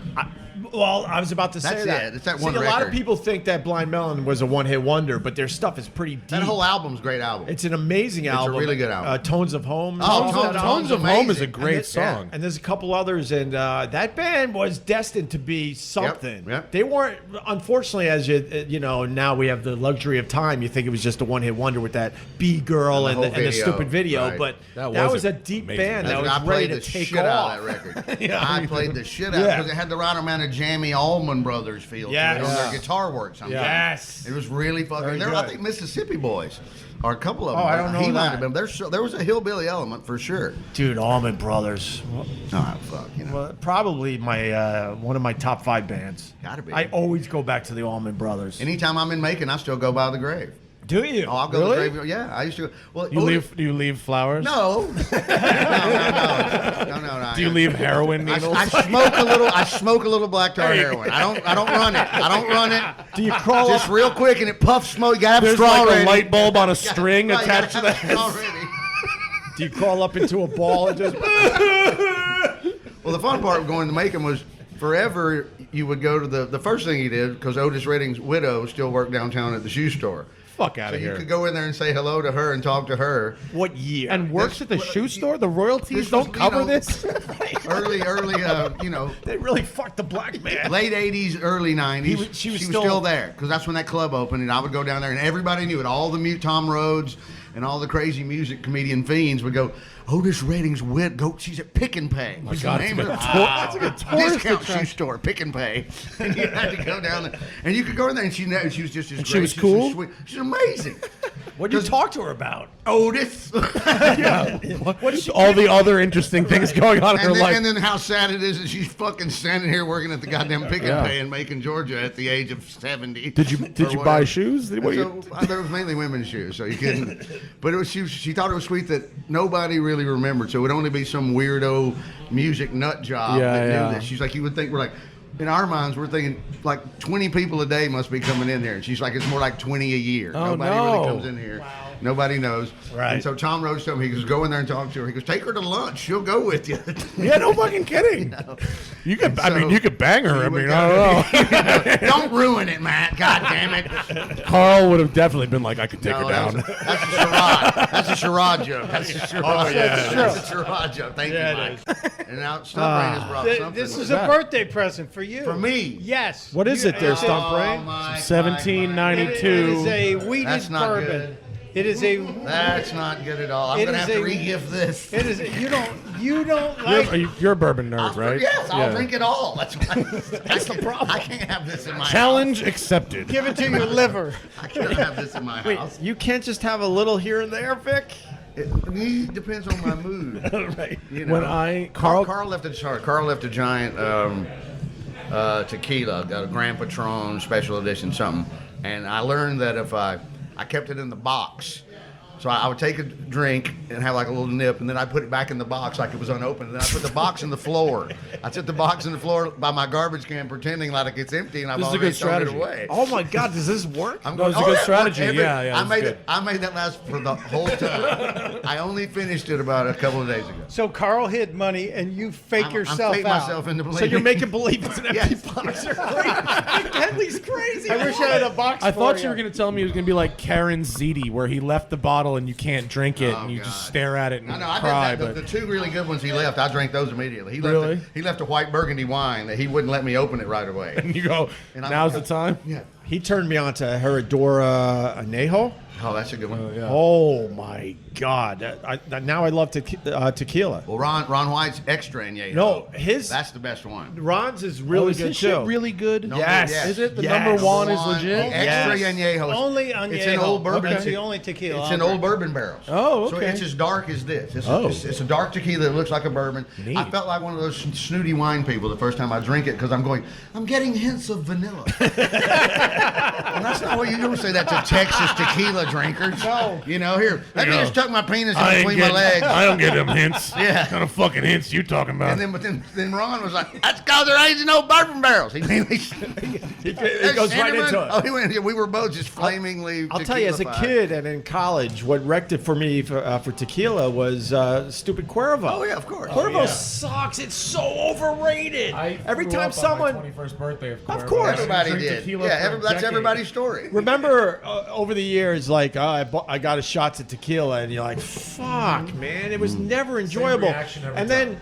Well, I was about to say That's that. it. It's that See, one a lot of record. people think that Blind Melon was a one-hit wonder, but their stuff is pretty deep. That whole album's a great album. It's an amazing album. really good album. Tones of Home. Oh, Tones of Home is a amazing. great And song. And there's a couple others, and that band was destined to be something. Yep. They weren't, unfortunately, as you know, now we have the luxury of time. You think it was just a one-hit wonder with that B girl And the and whole the video, stupid video, right. but That that was was a deep amazing. band that I was played ready the to take shit off. out of that record. Yeah. I played the shit out Yeah. because it had the right amount of jammy Allman Brothers feel to Yes. it on Yeah. their guitar work sometimes. Yes. It was really fucking. Very There, I good. think Mississippi Boys are a couple of them. Oh, I don't know He might that. have been. There was a hillbilly element for sure. Dude, Allman Brothers. Oh fuck, you know. Well, probably my one of my top 5 bands. Gotta be. I always go back to the Allman Brothers. Anytime I'm in Macon, I still go by the grave. Do you? Oh, I'll go really? to the grave. Yeah, I used to. Well, Do you leave flowers? No. No. Do you leave heroin needles? I smoke a little. I smoke a little black tar heroin. I don't run it. I don't run it. Do you crawl Just up? real quick, and it puffs smoke. You gotta have There's straw like ready. a light bulb on a string Right, you gotta attached to have that. straw ready. Do you crawl up into a ball and just? Well, the fun part of going to Macon was forever you would go to the first thing he did, because Otis Redding's widow still worked downtown at the shoe store. Fuck out So of you here. could go in there and say hello to her and talk to her. What year? And works at the shoe store? The royalties This was, don't cover you know, this? Early, they really fucked the black man. late 80s, early 90s. She was still still there, because that's when that club opened, and I would go down there, and everybody knew it. All the mute Tom Rhodes and all the crazy music comedian fiends would go, Otis Redding's she's at Pick and Pay. What's God, the name of it? that's a good tourist Discount shoe attraction. store, Pick and Pay. And you had to go down there, and you could go in there, and she was just as And great. she was She's cool? so sweet. She's amazing. What'd you talk to her about? Otis. All the other interesting things going on in her life. And then how sad it is that she's fucking standing here working at the goddamn Pick and Pay in Macon, Georgia at the age of 70. Did you or buy whatever. shoes? What you- There was mainly women's shoes, so you couldn't. But it was she thought it was sweet that nobody really remembered, so it would only be some weirdo music nut job that knew this. She's like, you would think we're like, in our minds, we're thinking like 20 people a day must be coming in there, and she's like, it's more like 20 a year. Oh, Nobody no. really comes in here. Nobody knows. Right. And so Tom Rhodes told me, he goes, go in there and talk to her. He goes, take her to lunch. She'll go with you. Yeah, no fucking kidding. You could, I mean, you could bang her. I You would mean, I don't know. Don't ruin it, Matt. God damn it. Carl would have definitely been like, I could take No, her down. That's a charade. That's a charade joke. That's a charade. Oh, yeah, That's a charade joke. Thank Yeah, you, it Mike. And now Stuntbrain has brought something. This is with a it. birthday present for you. For me? Yes. What is it there, it's a- Stuntbrain? Mike, 1792. It is a weeded That's not bourbon. good. It is a. That's not good at all. I'm It going to is have to a- re-gift this. It is. You don't like. You're a bourbon nerd, right? Yes, I'll Yeah. drink it all. That's the problem. I can't have this in my Challenge accepted. Give it to your liver. house. I can't have this in my Wait, house. you can't just have a little here and there, Vic? It depends on my mood. Right. You know? When Carl left a giant tequila, a Grand Patron special edition something, and I learned that if I kept it in the box, so I would take a drink and have like a little nip, and then I put it back in the box like it was unopened, and then I put the box in the floor. I set the box in the floor by my garbage can, pretending like it's empty, and I've This is a already good thrown it strategy. away. Oh my God, does this work? I'm No, it's a good yeah, look, strategy. Yeah, I it's made good. it. I made that last for the whole time. I only finished it about a couple of days ago. So Carl hid money, and you fake I'm yourself fake out. myself into believing. So you're making believe it's an empty Yes. box. Vic Henley's crazy. I wish I had a box. I for thought you were going to tell me it was going to be like Karen Ziti, where he left the bottle and you can't drink it, Oh, and you God. just stare at it and I know. I cry. did that. But The two really good ones he left, I drank those immediately. Really? He left a white burgundy wine that he wouldn't let me open it right away. and you go, And I'm- now's the time. Yeah. He turned me on to Herradura Anejo. Oh, that's a good one. Yeah. Oh my God! Now I love tequila. Well, Ron White's extra añejo. No, his That's the best one. Ron's is really is good his too. shit really good? No, Yes. yes. Is it? The Yes. number one is Ron, legit? Extra Yes. añejo. Only añejo. It's in old bourbon. That's the only tequila. It's in old bourbon barrels. Oh, So okay. it's as dark as this. Oh. It's a dark tequila that looks like a bourbon. Neat. I felt like one of those snooty wine people the first time I drink it because I'm getting hints of vanilla. And that's not what you don't say that to Texas tequila drinkers. No. You know, here, let me just tuck my penis in between my get, legs. I don't get them hints. Yeah. What kind of fucking hints you talking about? And then Ron was like, that's because there ain't no bourbon barrels. It goes right into it. Oh, we were both just flamingly I'll tell you, as a kid and in college, what wrecked it for me for tequila was stupid Cuervo. Oh, yeah, of course. Cuervo sucks. It's so overrated. Every time someone... on my 21st birthday, Of course. Everybody did. Yeah, that's everybody's story. Remember over the years, like, I got a shots at tequila, and you're like, fuck, man. It was never enjoyable. reaction every And time.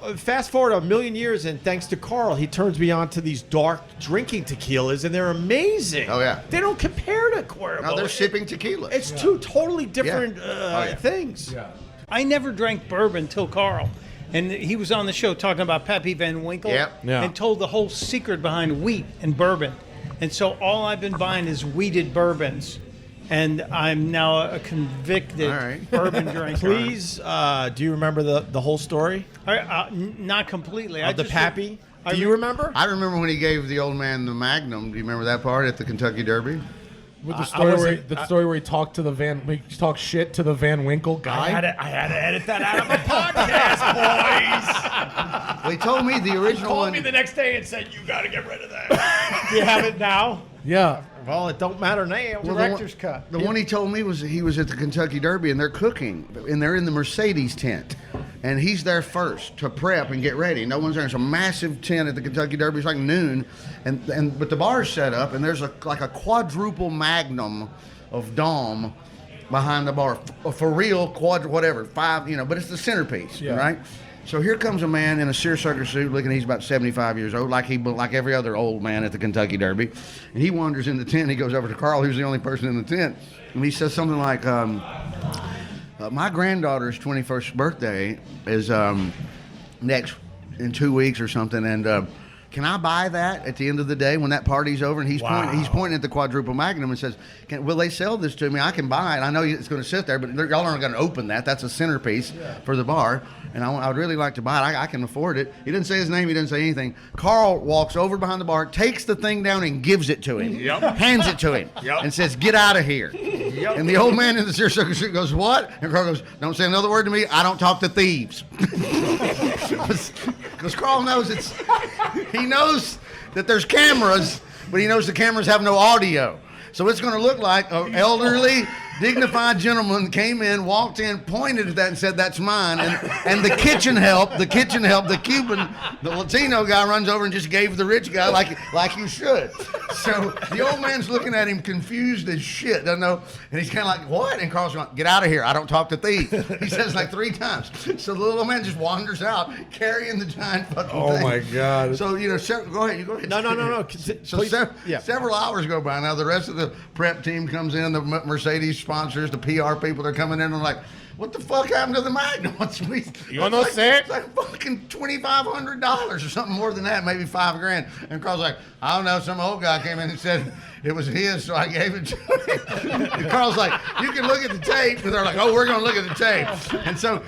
then fast forward a million years, and thanks to Carl, he turns me on to these dark drinking tequilas, and they're amazing. Oh, yeah. They don't compare to Cuervo. No, they're sipping tequila. It's two totally different things. Yeah. I never drank bourbon till Carl. And he was on the show talking about Pappy Van Winkle Yep. Yeah. and told the whole secret behind wheat and bourbon. And so all I've been buying is wheated bourbons. And I'm now a convicted All right. bourbon drinker. Please, do you remember the whole story Not completely. of the Pappy? Do you remember? I remember when he gave the old man the Magnum. Do you remember that part at the Kentucky Derby? With the story where he talked to he talked shit to the Van Winkle guy. I had to edit that out of my podcast, boys. Well, he told me the original Called one. me the next day and said, you got to get rid of that. Do you have it now? Yeah. Well, it don't matter now. Director's cut. The one he told me was he was at the Kentucky Derby and they're cooking and they're in the Mercedes tent and he's there first to prep and get ready. No one's there. It's a massive tent at the Kentucky Derby. It's like noon, but the bar's set up and there's like a quadruple Magnum of Dom behind the bar for real whatever 5 but it's the centerpiece, right? So here comes a man in a seersucker suit, looking he's about 75 years old, like every other old man at the Kentucky Derby. And he wanders in the tent. And he goes over to Carl, who's the only person in the tent, and he says something like, "My granddaughter's 21st birthday is next in 2 weeks or something, and can I buy that at the end of the day when that party's over?" And he's pointing at the quadruple Magnum and says, "Will they sell this to me? I can buy it. I know it's going to sit there, but y'all aren't going to open that. That's a centerpiece for the bar, and I would really like to buy it. I can afford it." He didn't say his name. He didn't say anything. Carl walks over behind the bar, takes the thing down, and gives it to him. Hands it to him, and says, "Get out of here." And the old man in the seersucker suit goes, "What?" And Carl goes, "Don't say another word to me. I don't talk to thieves." Because Carl knows he knows that there's cameras, but he knows the cameras have no audio. So it's going to look like an elderly, dignified gentleman came in, walked in, pointed at that and said, "That's mine." And the kitchen help, the Cuban, the Latino guy runs over and just gave the rich guy like you should. So the old man's looking at him confused as shit, doesn't know. And he's kind of like, "What?" And Carl's going, "Get out of here. I don't talk to thieves." He says like 3 times. So the little man just wanders out carrying the giant fucking thing. Oh my God. So, go ahead. You go ahead. No. So several hours go by. Now the rest of the prep team comes in, the Mercedes sponsors, the PR people, they're coming in and like, "What the fuck happened to the Magnum?" You want to say it? It's like fucking $2,500 or something more than that, maybe $5,000. And Carl's like, "I don't know, some old guy came in and said it was his, so I gave it to him." And Carl's like, "You can look at the tape." And they're like, "Oh, we're going to look at the tape."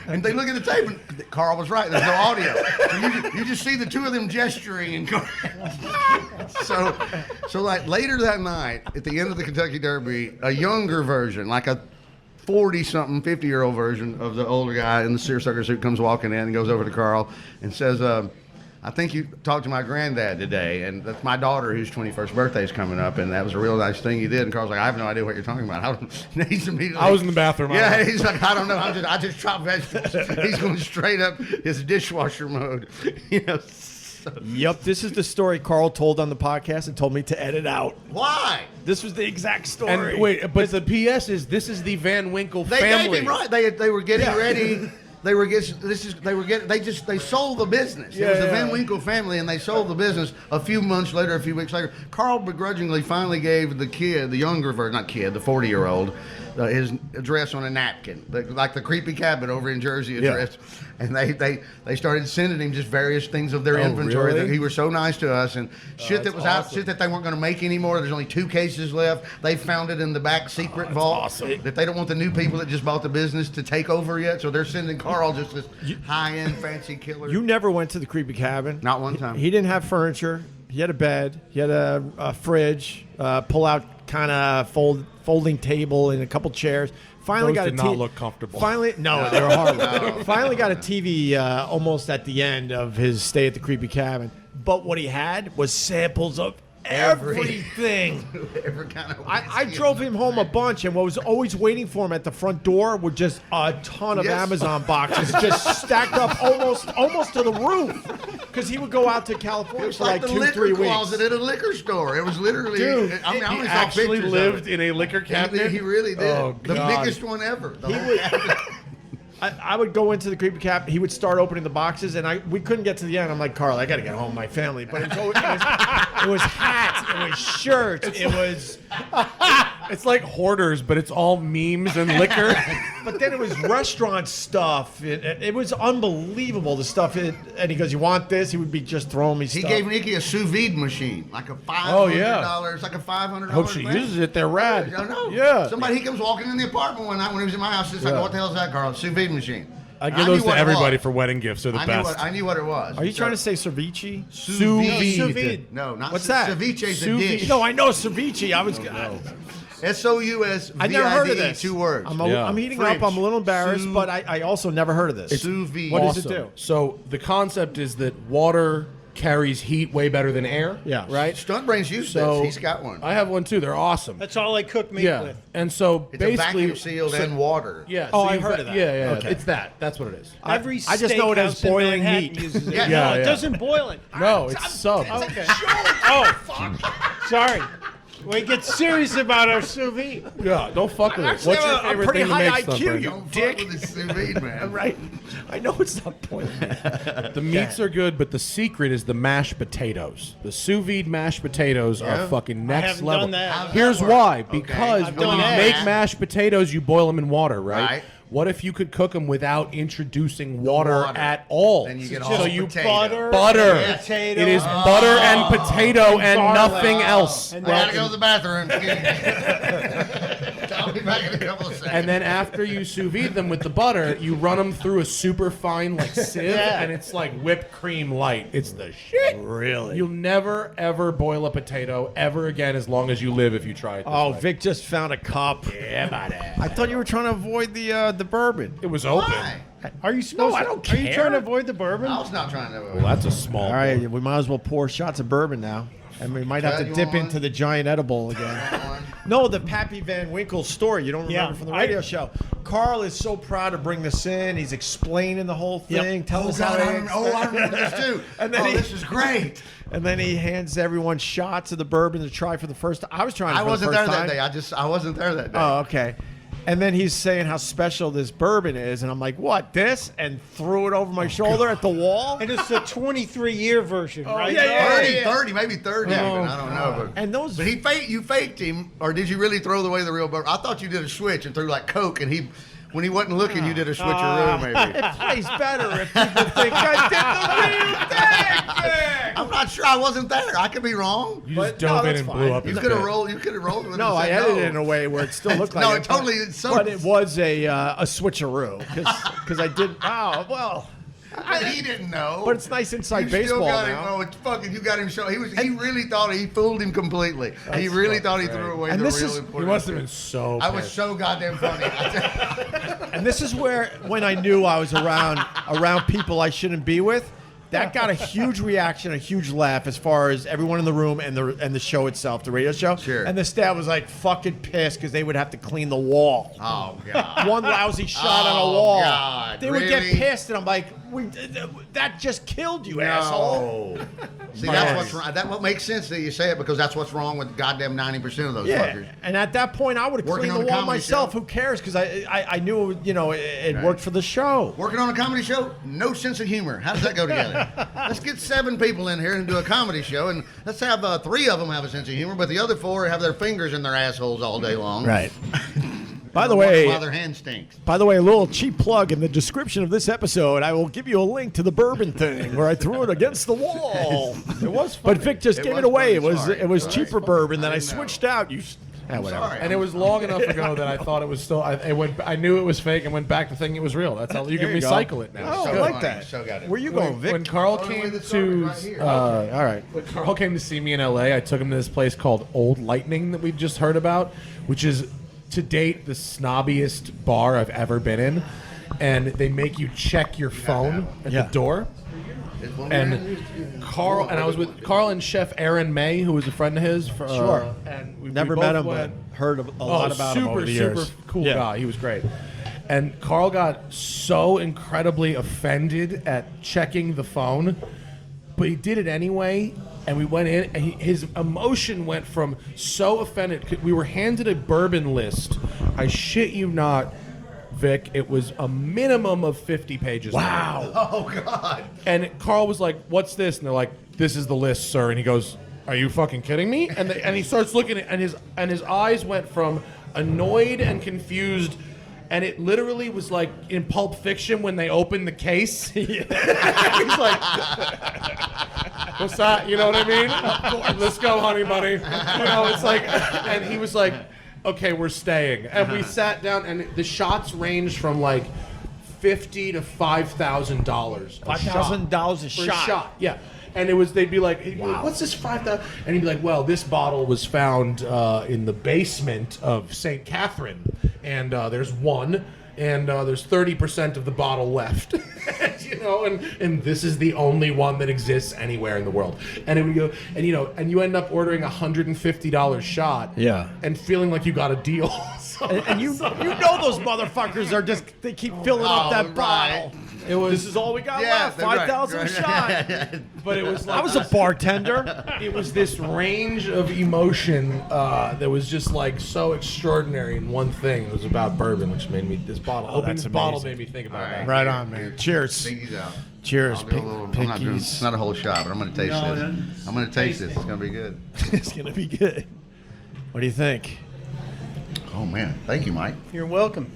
And they look at the tape, and Carl was right. There's no audio. So you just see the two of them gesturing. And so like later that night, at the end of the Kentucky Derby, a younger version, like a 40-something, 50-year-old version of the older guy in the seersucker suit comes walking in and goes over to Carl and says, "I think you talked to my granddad today, and that's my daughter whose 21st birthday is coming up, and that was a real nice thing you did." And Carl's like, "I have no idea what you're talking about." I was in the bathroom. Yeah, he's like, "I don't know. I just chop vegetables." He's going straight up his dishwasher mode. Yep, this is the story Carl told on the podcast and told me to edit out. Why? This was the exact story. And wait, but the PS is this is the Van Winkle They family. gave him right. They were getting ready. They sold the business. It was the Van Winkle family, and they sold the business a few weeks later. Carl begrudgingly finally gave the kid, the younger version, not kid, the 40-year-old, his address on a napkin, like the creepy cabin over in Jersey address. And they started sending him just various things of their inventory. Really? He was so nice to us, and shit that was out, shit that they weren't going to make anymore. There's only 2 cases left. They found it in the back secret vault that they don't want the new people that just bought the business to take over yet. So they're sending Carl just this high-end fancy killer. You never went to the creepy cabin. Not one time. He didn't have furniture. He had a bed. He had a fridge, pull-out kind of folding table and a couple chairs. Finally Those got did a not look comfortable. Finally, no, they were horrible. Finally got a TV almost at the end of his stay at the creepy cabin. But what he had was samples of everything. Every kind of I drove him home a bunch, and what was always waiting for him at the front door were just a ton of Amazon boxes just stacked up almost to the roof. Because he would go out to California for like the 2-3 liquor weeks. closet at a liquor store. It was literally. Dude, I He only saw actually pictures lived of it. in a liquor cabinet. He really did. Oh, the God. biggest one ever. The He whole would- cabinet. I would go into the creepy cabin. He would start opening the boxes, and we couldn't get to the end. I'm like, Carl, I got to get home to my family. But it was hats, it was shirts, it was. It's like Hoarders, but it's all memes and liquor. But then it was restaurant stuff. It was unbelievable, the stuff. And he goes, "You want this?" He would be just throwing me He stuff. gave Nikki a sous vide machine, like a $500. Oh, yeah. It's like a $500. Hope she uses it. They're rad. I know. Yeah. He comes walking in the apartment one night when he was in my house. He's like, "What the hell is that, Carl? Sous vide machine." I give knew those to what it everybody was. for wedding gifts. They're the best. I knew what it was. Are you trying to say ceviche? Sous Sous vide. No, not What's that? Ceviche's a Sous vide. dish. No, I know ceviche. I was. SOUSVIDE. I never heard of this. 2 words. I'm heating French. up. I'm a little embarrassed, Sous- but I also never heard of this. Sous vide. What does it Awesome. do? So the concept is that water carries heat way better than air. Yeah. Right. Stuntbrain's used So this. He's got one. I have one too. They're awesome. That's all I cook meat Yeah. with. And so It's a basically, vacuum sealed and water. yeah. Oh, so I've you've heard got- of that. Yeah. Okay. It's that. That's what it is. Every I just know it as steakhouse in boiling Manhattan heat. uses it. Yeah, Yeah, No, it yeah. doesn't boil it. No, it's sub. Okay. Oh, fuck. Sorry. We get serious about our sous vide. Yeah. Don't fuck with it. Actually, What's your I'm favorite pretty thing to high make IQ, something? you Don't dick. fuck with this sous vide, man. Right. I know it's not boiling. The meats are good, but the secret is the mashed potatoes. The sous vide mashed potatoes are fucking next haven't level. done that. How's that Here's work? why. Okay. Because I've when done you that. make mashed potatoes, you boil them in water, right? Right. What if you could cook them without introducing water, water. at all? Then you get Just all you potato. butter. and potato. It is butter and potato and garlic. nothing else. And I gotta go to the bathroom. I'll be back in a couple of seconds. And then after you sous vide them with the butter, you run them through a super fine like sieve, Yeah. and it's like whipped cream light. It's the shit. Really? You'll never ever boil a potato ever again as long as you live if you try it. This Oh, way. Vic just found a cup. Yeah, buddy. I thought you were trying to avoid the bourbon. It was open. Why? Are you supposed I to? don't Are you care. trying to avoid the bourbon? I was not trying to. Well, that's a small. All right, we might as well pour shots of bourbon now. And we might have Chad, to you dip want into one? the giant edible again. No, the Pappy Van Winkle story. You don't remember Yeah, from the radio show. Carl is so proud to bring this in. He's explaining the whole thing. Tell Oh, us God, how I they remember this too. And then This is great. And then he hands everyone shots of the bourbon to try for the first time. I was trying I for the wasn't first there time. that day. I wasn't there that day. Oh, okay. And then he's saying how special this bourbon is, and I'm like, "What, this?" And threw it over my shoulder at the wall. And it's the 23-year version, right? yeah, yeah. 30, maybe 30 even. I don't know. And those, But you faked him, or did you really throw away the real bourbon? I thought you did a switch and threw like Coke, and when he wasn't looking, you did a switcheroo maybe. it plays better if people think I did the real thing. I'm not sure. I wasn't there. I could be wrong. You But just dove no, in that's and fine. blew up. You his could have bit. rolled. You could have rolled with it. No, and I said edited it in a way where it still looked like No, it. it totally. It's so. But it was a switcheroo because I did. Oh well. He didn't know. But it's nice inside You still baseball got him. now. Oh, it's fucking. You got him. Show. He really thought he fooled him completely. He really thought he threw away And the this real is- He important. must have been so. I was pissed. so goddamn funny. And this is when I knew I was around people I shouldn't be with. That got a huge reaction, a huge laugh as far as everyone in the room and the show itself, the radio show. Sure. And the staff was like fucking pissed because they would have to clean the wall. Oh God. One lousy shot on a Oh, wall. God, They would get really? pissed, and I'm like, that just killed you, asshole. No. See, that's what's wrong. That what makes sense that you say it because that's what's wrong with goddamn 90% of those Yeah, fuckers. and at that point, I would have Working cleaned on the a wall comedy myself. show. Who cares? Because I knew it worked for the show. Working on a comedy show, no sense of humor. How does that go together? Let's get 7 people in here and do a comedy show, and let's have 3 of them have a sense of humor, but the other 4 have their fingers in their assholes all day long. Right. By the way, while their hand stinks. a little cheap plug in the description of this episode. I will give you a link to the bourbon thing where I threw it against the wall. It was But funny. Vic just It gave was it away. funny, It was sorry. it was All right, cheaper fine. bourbon that I I didn't know. switched out. You I'm sorry. And it was long enough ago that I thought it was still. I knew it was fake and went back to thinking it was real. That's how you can recycle it now. Oh, So I like funny. that. So got it. Where you going, Vic? When Carl Only way came this started right here. all right. when Carl came to see me in LA, I took him to this place called Old Lightning that we just heard about, which is to date the snobbiest bar I've ever been in. And they make you check your phone at the door. And Carl and I was with Carl and Chef Aaron May, who was a friend of his. Sure. And we Never both met him, went- but heard a lot about him over the years. Super cool guy. He was great. And Carl got so incredibly offended at checking the phone, but he did it anyway. And we went in, and his emotion went from so offended. We were handed a bourbon list. I shit you not, Vic. It was a minimum of 50 pages. Wow. Oh God. And Carl was like, "What's this?" And they're like, "This is the list, sir." And he goes, "Are you fucking kidding me?" And he starts looking at, and his eyes went from annoyed and confused, and it literally was like in Pulp Fiction when they opened the case. He's like, "What's that?" You know what I mean? Let's go, honey bunny. You know, it's like, and he was like, "Okay, we're staying." And we sat down, and the shots ranged from like $50 to $5,000. $5,000 a shot. Yeah. And it was, they'd be like, "What's this 5,000?" And he'd be like, "Well, this bottle was found in the basement of St. Catherine, and there's one, and there's 30% of the bottle left." You know, and this is the only one that exists anywhere in the world. And it would go, and you know, and you end up ordering $150 shot, and feeling like you got a deal. And you know those motherfuckers are just, they keep filling up that bottle. It was, This is all we got Yeah, left, that's right. 5,000 a shot. but it was like I was a bartender. it was this range of emotion that was just like so extraordinary in one thing. It was about bourbon, which made me this bottle. Opening that's this bottle amazing. made me think about All right. that. Right on, man. Cheers. Pinkies out. Cheers, I'll do a little- I'm not doing, it's not a whole shot, but I'm going to taste this. I'm going to taste this. It's going to be good. It's going to be good. What do you think? Oh man, thank you, Mike. You're welcome.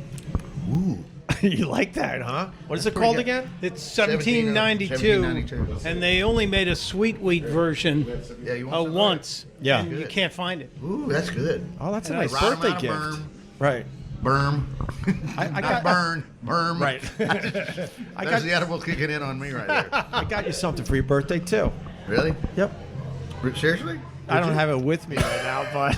Ooh. You like that, huh? What is it pretty called good. again? It's 1792, 1792. and they only made a sweet wheat version Yeah, you want some? once. Yeah. and you can't find it. Ooh, that's good. Oh, that's a And nice Right birthday amount gift. of Right. Berm. I Not got burn. Berm. Right. There's the edible kicking in on me right there. I got you something for your birthday too. Really? Yep. Seriously? I don't have it with me right now, but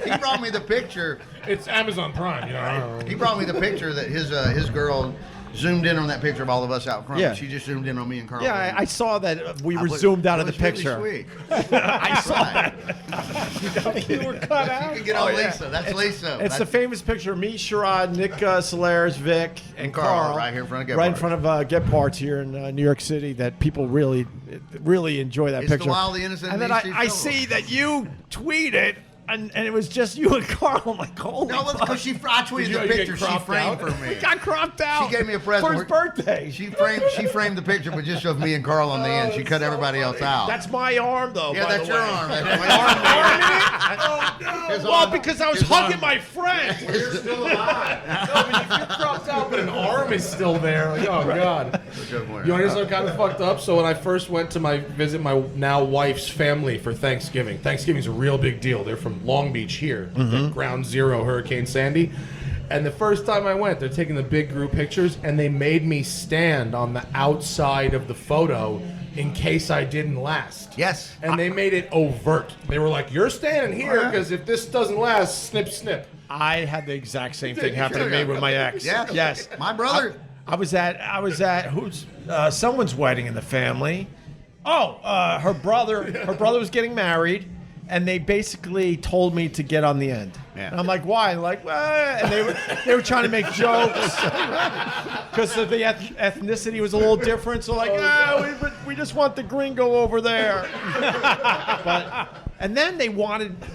He brought me the picture. It's Amazon Prime, you know. He brought me the picture that his girl zoomed in on that picture of all of us out front. Yeah. She just zoomed in on me and Carl. yeah, I saw that we were was- zoomed out it of the was really picture. sweet. I saw that. You were cut You out. can get on Oh, yeah. Lisa. That's Lisa. It's the That's- famous picture of me, Sherrod, Nick Solares, Vic, and Carl, Carl. right here in front of Right in Gebhard. front of Gebhard here in New York City that people really enjoy that It's the picture. wild, the innocent, and then Main Street I Phillips. see that you tweeted, and it was just you and Carl. I'm like, holy No, that's fuck. because I tweeted you the get picture she cropped framed out? for me. It got cropped out. She gave me a present for his birthday. She framed the picture, but just of me and Carl on the end. She cut everybody else out. That's my arm, though. yeah, by that's the your way. arm. That's my arm. His Well, arm- because I was his hugging arm- my friend. You're still alive. No, but if you're cropped out, but an arm is still there. Like, oh God. You want to know kind of fucked up? So when I first went to visit my now wife's family for Thanksgiving. Thanksgiving's a real big deal. They're from Long Beach here, ground zero, Hurricane Sandy. And the first time I went, they're taking the big group pictures, and they made me stand on the outside of the photo in case I didn't last. Yes. And they made it overt. They were like, "You're standing here because if this doesn't last, snip, snip." I had the exact same thing happen to me with my ex. Yeah. Yes. My brother. I was at who's someone's wedding in the family. Oh, her brother was getting married, and they basically told me to get on the end. Yeah. And I'm like, why? Like, and they were trying to make jokes because the ethnicity was a little different. So like, we just want the gringo over there. And then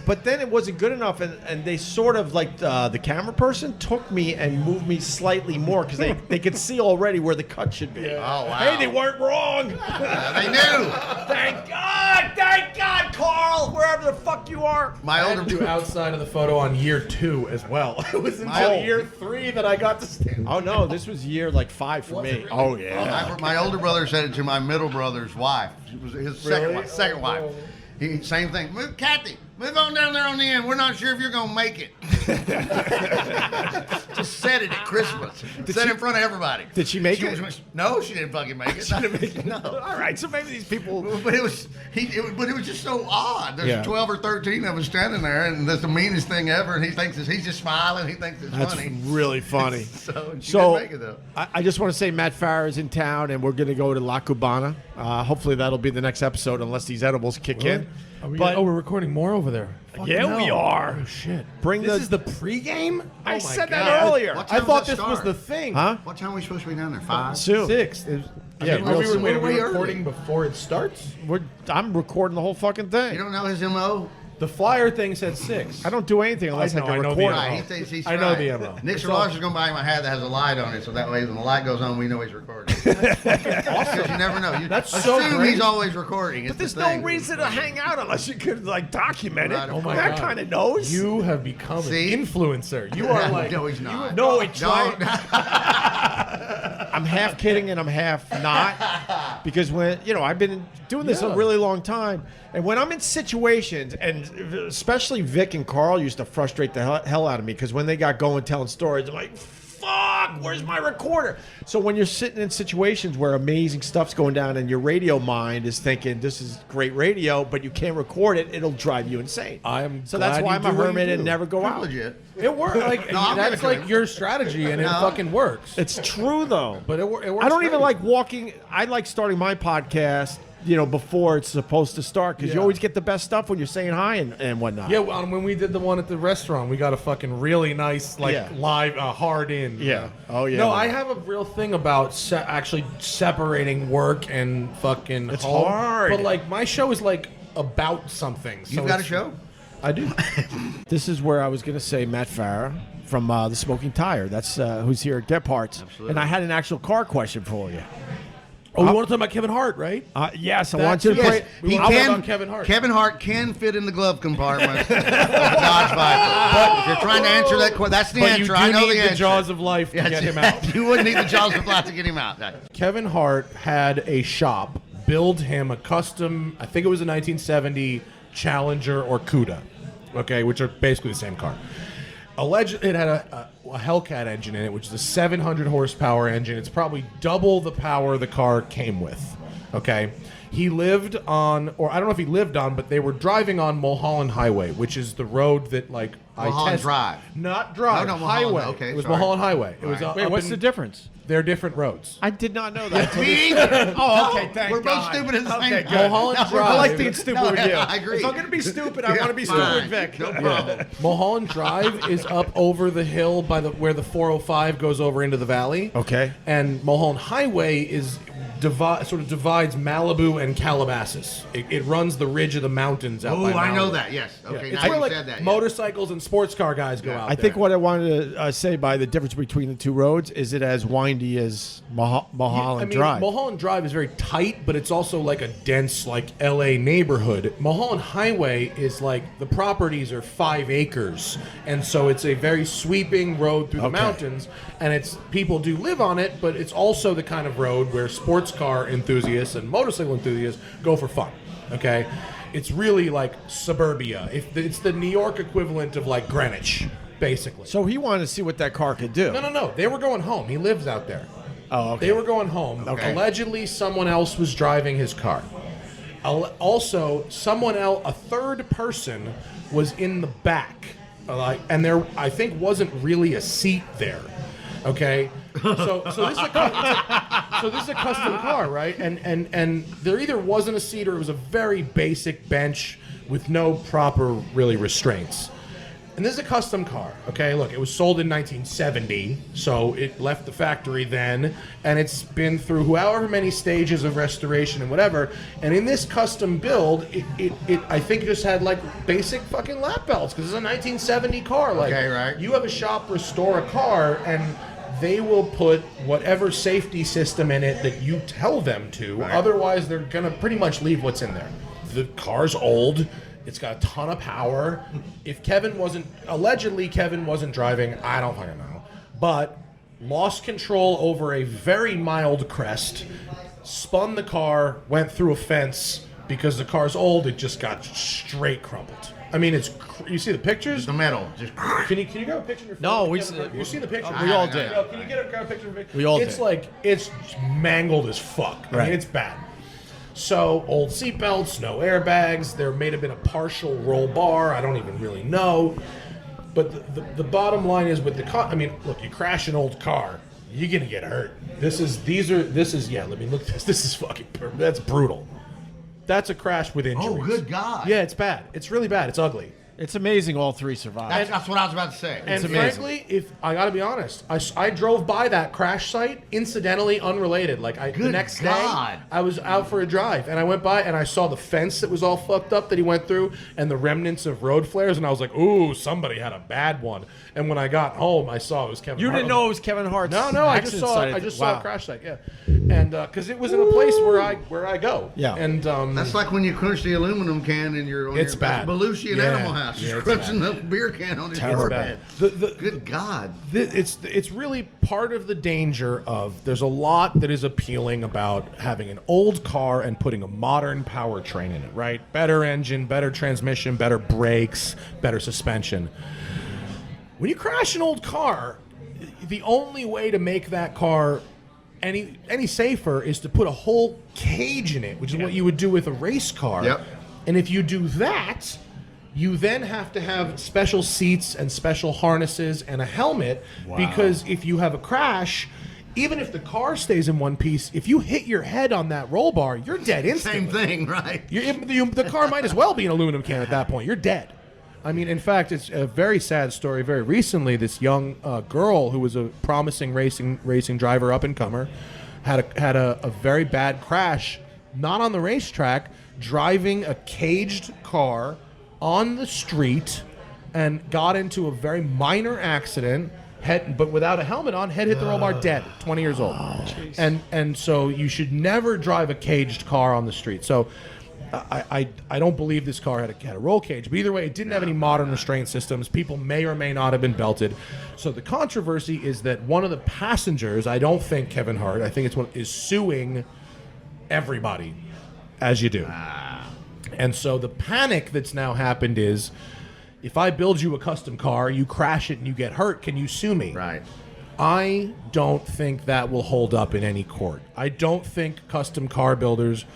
but then it wasn't good enough, and they sort of like the camera person took me and moved me slightly more because they could see already where the cut should be. Oh, wow. Hey, they weren't wrong. They knew. Thank God, Carl, wherever the fuck you are. My I older had to do outside of the photo on year 2 as well. It was until My- year 3 that I got to stand. Oh no, this was year like 5 for me. really? Oh yeah. My older brother said it to my middle brother's wife. It was his second wife. Same thing. Move on down there on the end. We're not sure if you're going to make it. Just said it at Christmas. Said it in front of everybody. Did she make it? No, she didn't fucking make it. She didn't make it. No. All right, so maybe these people. But it was just so odd. There's 12 or 13 of us standing there, and that's the meanest thing ever. And he thinks he's just smiling. He thinks it's funny. That's really funny. So she didn't make it though. I just want to say Matt Farah is in town, and we're going to go to La Cubana. Hopefully that'll be the next episode, unless these edibles kick in. We're recording more more over there. Yeah, we are. Oh, shit. This is the pregame? I said that earlier. I thought this was the thing. Huh? What time are we supposed to be down there? 5? Soon. 6. Yeah, are we early. recording before it starts? I'm recording the whole fucking thing. You don't know his MO? The flyer thing said 6. I don't do anything unless I can know record the it. Right, he thinks he's I know the MO. Nick Ross is going to buy him a hat that has a light on it, so that way when the light goes on, we know he's recording. Because you never know. That's assume so great. he's always recording. But there's no reason to hang out unless you could document it. Right, Oh my that God. kind of knows. You have become See? an influencer. You are like no, he's not. No, it's Don't. I'm half kidding and I'm half not, because when I've been doing this a really long time, and when I'm in situations, and especially Vic and Carl used to frustrate the hell out of me, because when they got going telling stories, I'm like, fuck, where's my recorder? So when you're sitting in situations where amazing stuff's going down and your radio mind is thinking this is great radio, but you can't record it, it'll drive you insane. So that's why I'm a hermit and never go out. Legit. it works. Like that's like your strategy, and it fucking works. It's true though. But it works. I don't even great. like walking. I like starting my podcast, before it's supposed to start, because you always get the best stuff when you're saying hi and whatnot. Yeah, when we did the one at the restaurant, we got a fucking really nice, live, hard in. Yeah. Oh, yeah. No, I have a real thing about actually separating work and fucking It's home. hard. But, my show is, about something. So You've got a show? I do. This is where I was going to say Matt Farah from the Smoking Tire. That's who's here at Gebhard's. Absolutely. And I had an actual car question for you. Oh, we want to talk about Kevin Hart, right? Yes, I want you to play. We want to talk about Kevin Hart. Kevin Hart can fit in the glove compartment of a Dodge Viper. But if you're trying to answer that question, that's the But answer. you do I know need the answer. jaws of life to get him out. You wouldn't need the jaws of life to get him out. Kevin Hart had a shop build him a custom, I think it was a 1970 Challenger or Cuda, okay, which are basically the same car. It had a Hellcat engine in it, which is a 700 horsepower engine. It's probably double the power the car came with, okay? He lived on, or I don't know if he lived on, but they were driving on Mulholland Highway, which is the road that, Mulholland Drive. Not Drive, No, Mulholland, Highway. okay, it was sorry. Mulholland Highway. It was Wait, what's the difference? They're different roads. I did not know that. Me either. Oh, okay, thank We're both God. stupid at the Okay, same good. time. Mulholland No, Drive. I like being stupid with you. I agree. If I'm going to be stupid, I want to be stupid with Vic. No problem. Mulholland Drive is up over the hill by where the 405 goes over into the valley. Okay. And Mulholland Highway is sort of divides Malibu and Calabasas. It runs the ridge of the mountains out by Oh, I know Malibu. that. Yes. Okay. It's Now where you said that. motorcycles and sports car guys go out I there. think what I wanted to say by the difference between the two roads is it as windy as Mulholland Drive. Mulholland Drive is very tight, but it's also like a dense, LA neighborhood. Mulholland Highway is the properties are 5 acres, and so it's a very sweeping road through the mountains, and people do live on it, but it's also the kind of road where sports car enthusiasts and motorcycle enthusiasts go for fun. Okay, it's really like suburbia. It's the New York equivalent of Greenwich, basically. So he wanted to see what that car could do. No. They were going home. He lives out there. Oh, okay. They were going home. Okay. Allegedly, someone else was driving his car. Also, a third person was in the back, and there, I think, wasn't really a seat there. Okay, so this is a custom car, right? And there either wasn't a seat or it was a very basic bench with no proper really restraints. And this is a custom car, okay? Look, it was sold in 1970, so it left the factory then, and it's been through however many stages of restoration and whatever. And in this custom build, it I think just had basic fucking lap belts because it's a 1970 car. Okay, right. You have a shop restore a car, and they will put whatever safety system in it that you tell them to. Right. Otherwise, they're gonna pretty much leave what's in there. The car's old. It's got a ton of power. If allegedly Kevin wasn't driving, I don't fucking know, but lost control over a very mild crest, spun the car, went through a fence. Because the car's old, it just got straight crumpled. I mean, you see the pictures? The metal. Just Can you grab a picture of your phone? No, you see the picture? We all did. Can you grab a picture of it? We all did. It's like, it's mangled as fuck. I mean, it's bad. So, old seatbelts, no airbags. There may have been a partial roll bar. I don't even really know. But the bottom line is with the car, I mean, look, you crash an old car, you're going to get hurt. Let me look at this. This is fucking, that's brutal. That's a crash with injuries. oh, good God. Yeah, it's bad. It's really bad. It's ugly. It's amazing all three survived. That's what I was about to say. And amazing. frankly, if I got to be honest, I drove by that crash site, incidentally unrelated. Like the next day, I was out for a drive, and I went by and I saw the fence that was all fucked up that he went through, and the remnants of road flares, and I was like, "Ooh, somebody had a bad one." And when I got home, I saw it was Kevin. You Hart. didn't know it was Kevin Hart's. No, I just saw a crash site. Yeah, and because it was in a place where I go. Yeah, and that's like when you crunch the aluminum can in your. It's bad. Belushi in Animal House. Yeah, Just crunching the beer can on his bad. Good God. It's really part of the danger of there's a lot that is appealing about having an old car and putting a modern powertrain in it, right? Better engine, better transmission, better brakes, better suspension. When you crash an old car, the only way to make that car any safer is to put a whole cage in it, which is what you would do with a race car. Yep. And if you do that, you then have to have special seats and special harnesses and a helmet because if you have a crash, even if the car stays in one piece, if you hit your head on that roll bar, you're dead instantly. Same thing, right? The car might as well be an aluminum can at that point. You're dead. I mean, in fact, it's a very sad story. Very recently, this young girl who was a promising racing driver, up-and-comer, had a very bad crash, not on the racetrack, driving a caged car on the street, and got into a very minor accident. But without a helmet on, head hit the roll bar, dead. 20 years old. And so you should never drive a caged car on the street. So I don't believe this car had a roll cage, but either way, it didn't have any modern restraint systems. People may or may not have been belted. So the controversy is that one of the passengers, I don't think Kevin Hart, I think is suing everybody, as you do. And so the panic that's now happened is, if I build you a custom car, you crash it and you get hurt, can you sue me? Right. I don't think that will hold up in any court. I don't think custom car builders...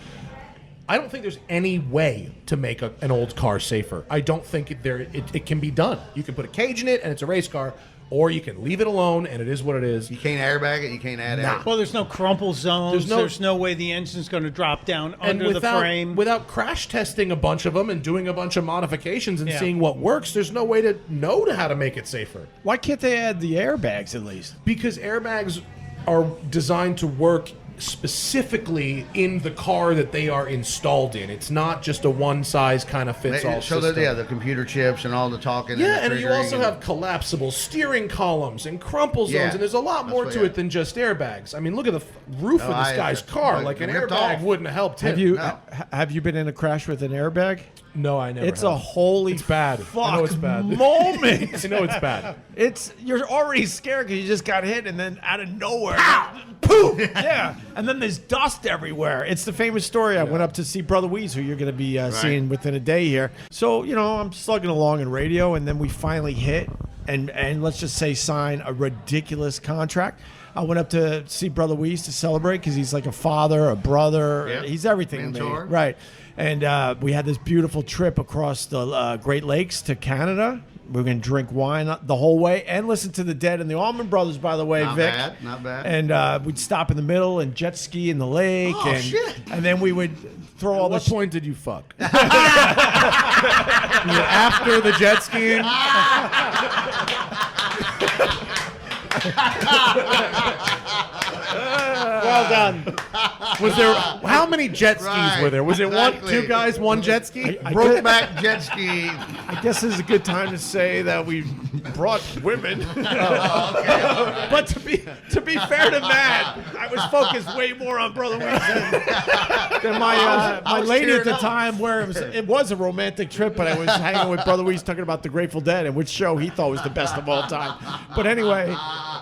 I don't think there's any way to make an old car safer. I don't think it can be done. You can put a cage in it and it's a race car, or you can leave it alone and it is what it is. You can't airbag it. You can't add air. Well, there's no crumple zones. There's no way the engine's going to drop down under the frame. Without crash testing a bunch of them and doing a bunch of modifications and seeing what works, there's no way to know how to make it safer. Why can't they add the airbags at least? Because airbags are designed to work specifically in the car that they are installed in. It's not just a one size kind of fits all system. So the computer chips and all the talking. Yeah, and you also have collapsible steering columns and crumple zones, and there's a lot more to it than just airbags. I mean, look at the roof of this guy's car. Like, an airbag wouldn't have helped him. Have you been in a crash with an airbag? No, I never. It's a holy bad. fuck I know it's bad. moment. I know it's bad. You're already scared because you just got hit, and then out of nowhere, poof! Yeah, and then there's dust everywhere. It's the famous story. I went up to see Brother Weeze, who you're going to be seeing within a day here. So I'm slugging along in radio, and then we finally hit, and let's just say sign a ridiculous contract. I went up to see Brother Weeze to celebrate because he's like a father, a brother. Yep. He's everything to me. Right. And we had this beautiful trip across the Great Lakes to Canada. We were going to drink wine the whole way and listen to the Dead and the Allman Brothers, by the way, Vic. Not bad. And we'd stop in the middle and jet ski in the lake. Oh, shit. And then we would throw all At what point did you fuck? After the jet skiing? Well done. Was there? How many jet skis were there? Was it one, two guys, one jet ski? Brokeback jet ski. I guess this is a good time to say that we brought women. But to be fair to Matt, I was focused way more on Brother Weeze than my lady at the time, where it was a romantic trip, but I was hanging with Brother Weeze talking about the Grateful Dead and which show he thought was the best of all time. But anyway,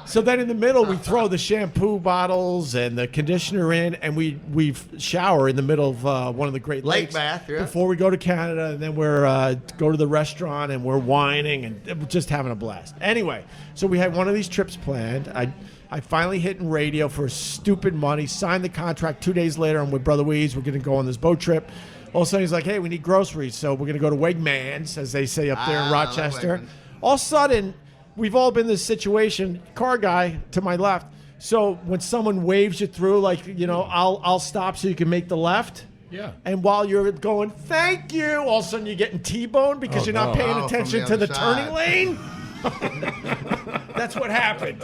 So then in the middle, we throw the shampoo bottles and the conditioner in, and we shower in the middle of one of the Great Lakes. Lake bath, yeah. Before we go to Canada, and then we're go to the restaurant, and we're whining and we're just having a blast. Anyway, so we had one of these trips planned. I finally hit in radio for stupid money, signed the contract 2 days later. I'm with Brother Weeze. We're going to go on this boat trip. All of a sudden, he's like, hey, we need groceries. So we're going to go to Wegmans, as they say up there in Rochester. All of a sudden, we've all been in this situation, car guy to my left. So when someone waves you through, like, I'll stop so you can make the left. Yeah. And while you're going, thank you, all of a sudden you're getting T-boned because you're not paying attention to the turning lane. That's what happened.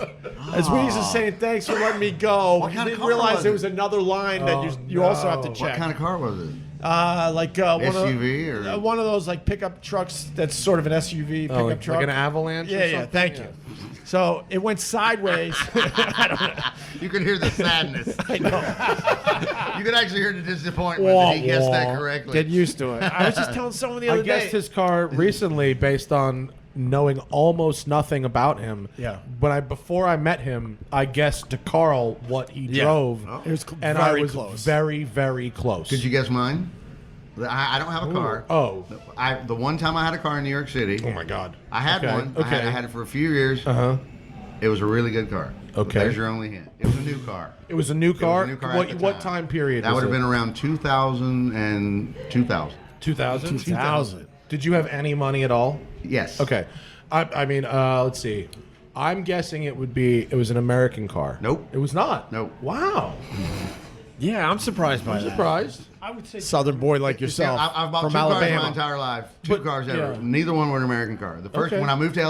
As we used to say, thanks for letting me go. You didn't realize there was another line that you also have to check. What kind of car was it? Like SUV or one of those like pickup trucks that's sort of an SUV pickup truck. Like an Avalanche. Yeah, thank you. So it went sideways. I don't know. You can hear the sadness. I know. You can actually hear the disappointment that he guessed that correctly. Get used to it. I was just telling someone the other day. I guessed his car recently based on knowing almost nothing about him. Yeah. Before I met him, I guessed to Carl what he drove. It was and very I was close. very, very close. Could you guess mine? I don't have a car. Oh. The one time I had a car in New York City. Oh my God. I had one. Okay. I had it for a few years. Uh-huh. It was a really good car. Okay. There's your only hint. It was a new car. It was a new car? It was a new car at the What time period That was would have it? been around 2000 and 2000. 2000? 2000. Did you have any money at all? Yes. Okay. I mean, let's see. I'm guessing it was an American car. Nope. It was not? Nope. Wow. Yeah, I'm surprised by that. Surprised. I would say Southern boy like yourself I've bought from two Alabama. cars my entire life. Two cars ever. yeah. Neither one were an American car. The first, Okay. when I moved to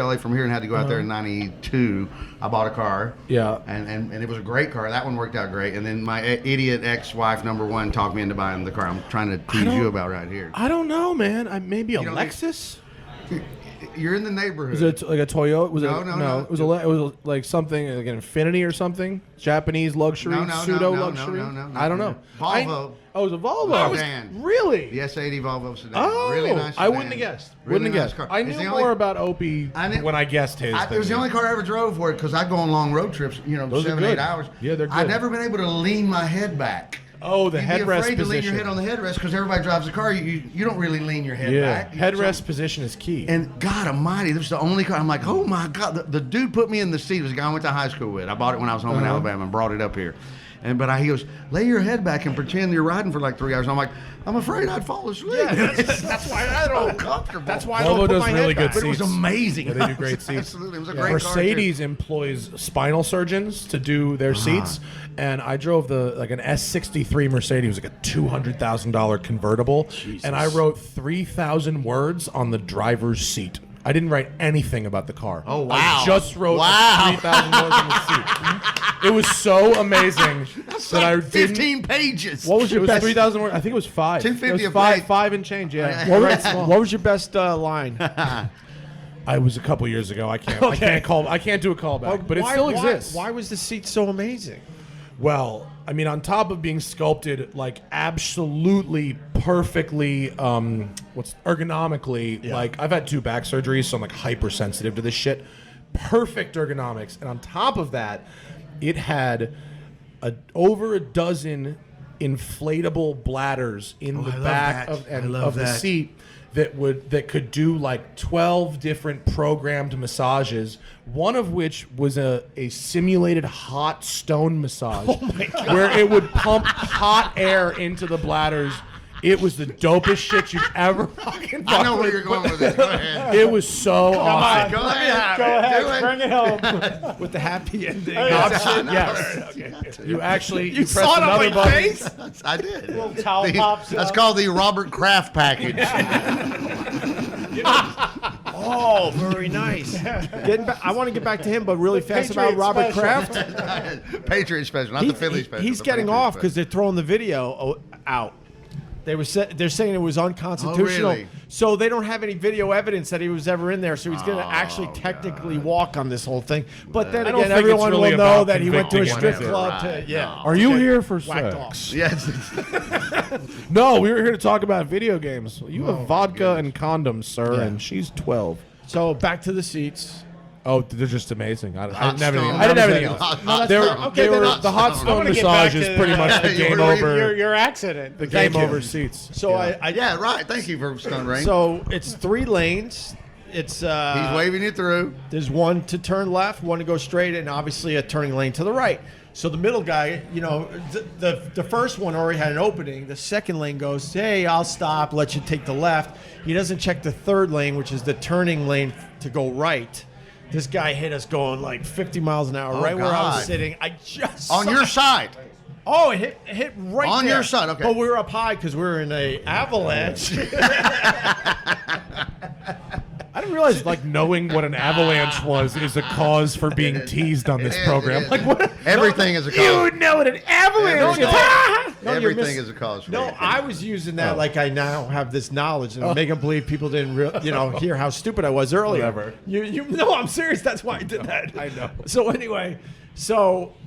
LA from here and had to go out there in 92, I bought a car. Yeah. And it was a great car. That one worked out great. And then my idiot ex-wife, number one, talked me into buying the car I'm trying to tease you about right here. I don't know, man. Maybe a don't think- Lexus? You're in the neighborhood. Was it like a Toyota? No. It was like something like an Infinity or something. Japanese luxury, pseudo luxury. No, I don't know. Volvo. Oh, it was a Volvo. Sedan. Really? The S80 Volvo sedan. Oh, really nice I sedan. wouldn't have guessed. Really Wouldn't nice have guessed. car. I It's knew the more only- about Opie when I guessed his. It was the only car I ever drove for it because I go on long road trips, Those are 7, good. 8 hours. Yeah, they're good. I've never been able to lean my head back. Oh, the You'd headrest be afraid to lean position. your head on the headrest because everybody drives a car. You don't really lean your head Yeah, back. headrest position is key. And God Almighty, this was the only car. I'm like, oh my God, the dude put me in the seat. It was a guy I went to high school with. I bought it when I was home in Alabama and brought it up here. He goes, lay your head back and pretend you're riding for like 3 hours. And I'm like, I'm afraid I'd fall asleep. Yeah, that's why I don't. Comfortable. That's why I Volvo don't put does my really head good back. But it was seats. amazing. Yeah, they do great seats. Absolutely, it was a great car. Mercedes employs spinal surgeons to do their seats, and I drove an S63 Mercedes. It was like a $200,000 convertible, and I wrote 3,000 words on the driver's seat. I didn't write anything about the car. Oh, wow. I just wrote 3,000 words on the seat. It was so amazing That's that like I didn't. 15 pages. What was It your was best? 3,000 words. I think it was 5. 1050 It was a five, page. 5 and change. Yeah. What was your best line? I was a couple years ago. I can't. I can't do a callback, but it still exists. Why was the seat so amazing? Well, I mean, on top of being sculpted like absolutely perfectly, ergonomically, like I've had 2 back surgeries, so I'm like hypersensitive to this shit. Perfect ergonomics, and on top of that, it had over a dozen inflatable bladders in the back of the seat that could do like 12 different programmed massages, one of which was a simulated hot stone massage where it would pump hot air into the bladders. It was the dopest shit you've ever fucking I know where you're going with this. Go ahead. It was so awesome. Go ahead. Go ahead, Do it. bring it home. With the happy ending Option, yes. You actually you saw pressed it on another my button. face? I did. Little towel pops That's up. called the Robert Kraft package. Oh, very nice. I want to get back to him, but really fast Patriot about Robert special. Kraft. Patriot special, not the Philly special. He's the getting Patriot off special. because they're throwing the video out. They're saying it was unconstitutional. Oh, really? So they don't have any video evidence that he was ever in there. So he's going to actually technically walk on this whole thing. But then I don't again, think it's everyone really will know about that he went to a convicting strip him. club. Right. Are you here for Whacked sex? off. Yes. No, we were here to talk about video games. You have vodka and condoms, sir, Yeah. and she's 12. So back to the seats. Oh, they're just amazing. I didn't have Hot anything stone. else. Hot They were, stone. they were, Hot the hot stone. stone I'm gonna get massage back is to pretty much the game over. Your accident. The Thank game you. over seats. So I Yeah, right. Thank you for Stuntbrain. So it's 3 lanes. It's he's waving you through. There's one to turn left, one to go straight, and obviously a turning lane to the right. So the middle guy, you know, the first one already had an opening. The second lane goes, hey, I'll stop, let you take the left. He doesn't check the third lane, which is the turning lane to go right. This guy hit us going like 50 miles an hour Oh, right where I was God. sitting. I just On saw your it. side. Oh, it hit right On there. your side, okay. But we were up high because we were in a avalanche. I didn't realize like knowing what an avalanche was is a cause for being teased on this program. Like what? Everything is a cause. You would know what an avalanche is. No, you're Everything miss- is a cause for No, it. I was using that like I now have this knowledge and make them believe people didn't, hear how stupid I was earlier. Whatever. No, I'm serious. That's why I did that. I know. So anyway,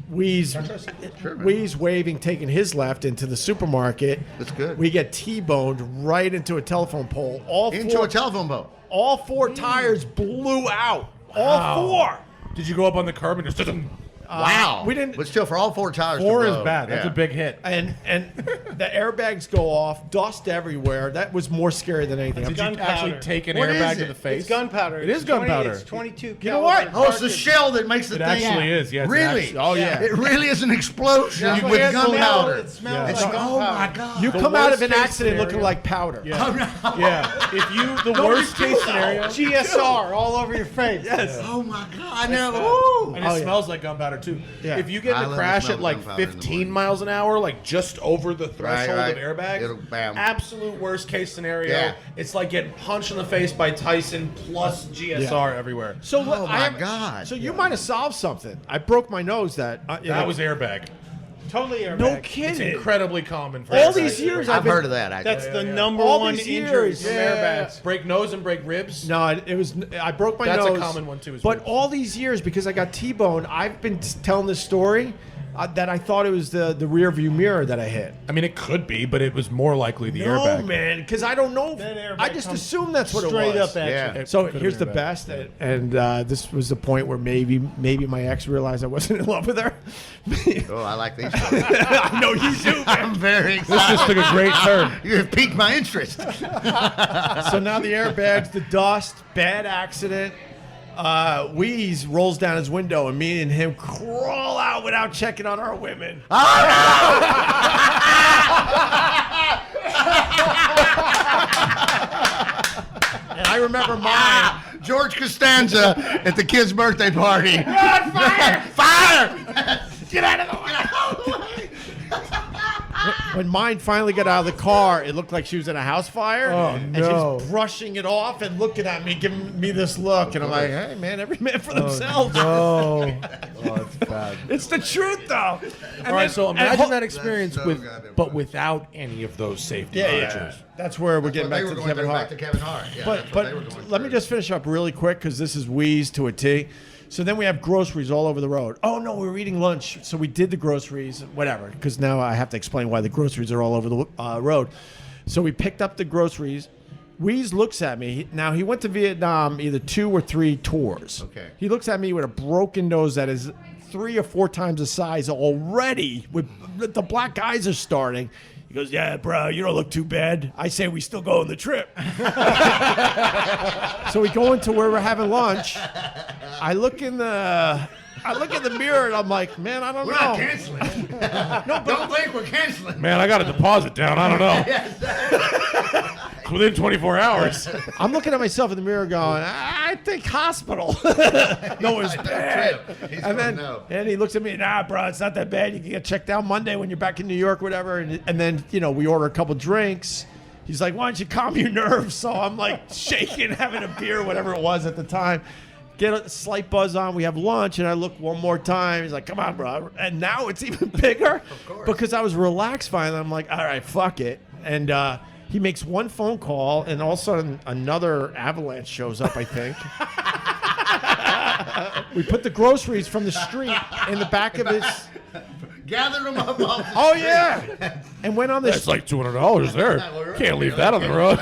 Wee's waving, taking his left into the supermarket. That's good. We get T-boned right into a telephone pole. Into a telephone pole. All 4 tires blew out. All 4. Did you go up on the curb and just? Wow. we didn't- But still, for all 4 tires. 4 to is blow, bad. That's yeah. a big hit. And the airbags go off, dust everywhere. That was more scary than anything. Did you gunpowder. actually take an What airbag is to it? the face? It's gunpowder. It is It's 20 gunpowder. It's 22. You know what? Oh, it's the shell that makes the It thing. actually is. Yeah. it's an Really? act- Oh yeah. It really is an explosion That's what with it smells. gunpowder. It smells It's like like, oh my gunpowder. God. You The come out of an worst case accident looking scenario- like powder. Yeah. Yeah. If you the worst case scenario, GSR all over your face. Oh my God. No. and it smells like gunpowder too. Yeah. If you get I in a let it crash smell at like gunpowder in the 15 morning. miles an hour, like just over the threshold right. of airbags, It'll bam. absolute worst case scenario. Yeah. It's like getting punched in the face by Tyson plus GSR everywhere. So Oh my God. So you might have solved something. I broke my nose. That That was airbag. Totally airbag. no It's kidding. incredibly common for All airbags. these years I've been, heard of that, actually. That's the number All one these injury years. from Yeah. airbags. Break nose and break ribs. No, it was. I broke my That's a nose. common one, too, is But ribs. all these years, because I got T-boned, I've been telling this story that I thought it was the rear view mirror that I hit. I mean, it could be, but it was more likely the No, airbag. man, because I don't know. That airbag I just comes assumed that's what it straight was. up at Yeah. you. So Could've here's the been airbag. best, and this was the point where maybe my ex realized I wasn't in love with her. Oh, I like these. I know you do, man. I'm very This excited. just took a great turn. You have piqued my interest. So now the airbags, the dust, bad accident. Wheeze rolls down his window, and me and him crawl out without checking on our women. And I remember mine. George Costanza at the kid's birthday party. Run, fire! Fire! Get out of the way! When mine finally got out of the car, it looked like she was in a house fire. Oh, And no. she's brushing it off and looking at me, giving me this look. And I'm like, hey, man, every man for themselves. Oh, that's bad. It's the truth, though. All right, so imagine that experience That's so goddamn but funny. without any of those safety Yeah. features. That's where we're getting They back were to going Kevin back Hart. to Kevin Hart. Yeah, But that's what they were going let me through. just finish up really quick because this is Wheeze to a T. So then we have groceries all over the road. Oh no, we were eating lunch, so we did the groceries, whatever. Because now I have to explain why the groceries are all over the road. So we picked up the groceries. Wheeze looks at me. Now he went to Vietnam either 2 or 3 tours. Okay. He looks at me with a broken nose that is 3 or 4 times the size already. With the black eyes are starting. He goes, yeah, bro, you don't look too bad. I say we still go on the trip. So we go into where we're having lunch. I look in the mirror and I'm like, man, I don't We're know. not canceling. Don't think we're canceling. Man, I got a deposit down. I don't know. Within 24 hours. I'm looking at myself in the mirror going, I think hospital. No, it's bad. He's And then going, no. and he looks at me, nah, bro, it's not that bad. You can get checked out Monday when you're back in New York, whatever. And then, we order a couple drinks. He's like, why don't you calm your nerves? So I'm like shaking, having a beer, whatever it was at the time. Get a slight buzz on. We have lunch, and I look one more time. He's like, come on, bro. And now it's even bigger. Of course. Because I was relaxed finally. I'm like, all right, fuck it. And he makes one phone call, and all of a sudden another avalanche shows up, I think. We put the groceries from the street in the back of his... Gathered them up off the Oh, yeah. And went on this... That's like $200 there. Can't leave that on the road.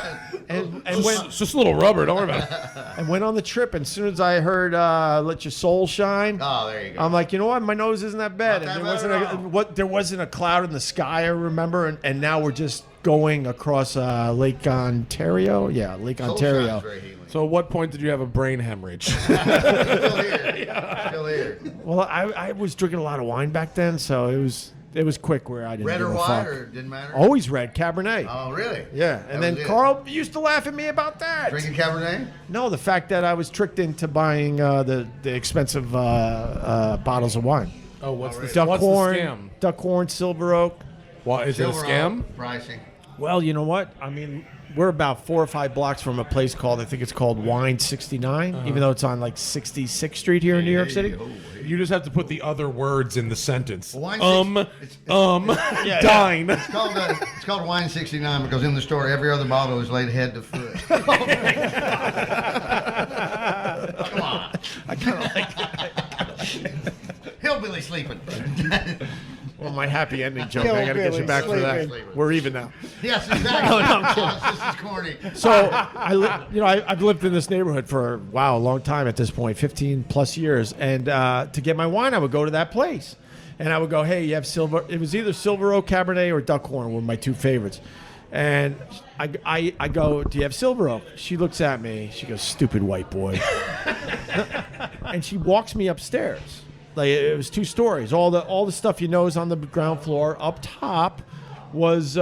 And And it's just a little rubber. Don't worry about it. and went on the trip. And as soon as I heard "Let Your Soul Shine," Oh, there you go. I'm like, you know what? My nose isn't that bad. Not And that bad there wasn't a cloud in the sky. I remember. And now we're just going across Lake Ontario. Yeah, Lake Soul Ontario. Shine's very healing. So at what point did you have a brain hemorrhage? Still here. Still here. Well, I was drinking a lot of wine back then, so it was quick where I didn't Red give or a white, fuck. or didn't matter? Always red, Cabernet. Oh, really? Yeah, and then was it. Carl used to laugh at me about that. Drinking Cabernet? No, the fact that I was tricked into buying the expensive bottles of wine. Oh, what's the Duckhorn, Duckhorn, Silver Oak. Well, is it a Silver scam? Oak, Pricing. Well, you know what? I mean, we're about 4 or 5 blocks from a place I think it's called Wine 69, even though it's on like 66th Street here in New York City. You just have to put the other words in the sentence. Well, Wine dine. It's called Wine 69 because in the store every other bottle is laid head to foot. Come on. I kind of like that. Hillbilly sleeping. Well, my happy ending joke. I got to get you back for that. Sleeping. We're even now. Yes, exactly. No, I'm kidding. This is corny. So I've lived in this neighborhood for a long time at this point, 15 plus years. And to get my wine, I would go to that place, and I would go, "Hey, you have silver?" It was either Silver Oak Cabernet or Duckhorn were my 2 favorites. And I go, "Do you have Silver Oak?" She looks at me. She goes, "Stupid white boy," and she walks me upstairs. Like it was 2 stories. All the stuff you know is on the ground floor. Up top was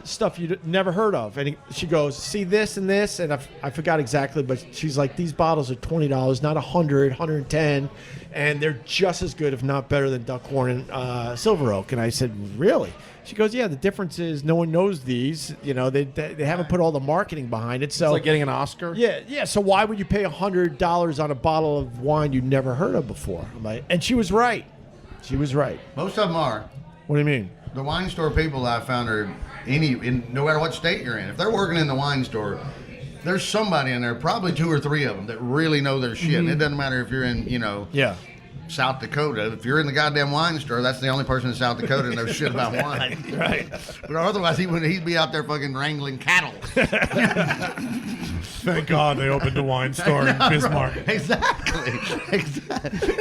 stuff you'd never heard of. And she goes, "See this and this," and I forgot exactly, but she's like, "These bottles are $20, not 100, 110, and they're just as good, if not better, than Duckhorn and Silver Oak." And I said, "Really?" She goes, "Yeah, the difference is no one knows these. You know, they haven't put all the marketing behind it. So It's like getting an Oscar. yeah. So why would you pay $100 on a bottle of wine you'd never heard of before?" I'm like, and she was right. She was right. Most of them are. What do you mean? The wine store people I found are no matter what state you're in. If they're working in the wine store, there's somebody in there, probably 2 or 3 of them, that really know their shit. And it doesn't matter if you're in, Yeah. South Dakota. If you're in the goddamn wine store, that's the only person in South Dakota that knows shit about wine. Right. But otherwise, he'd be out there fucking wrangling cattle. Thank God they opened a wine store in Bismarck. Exactly.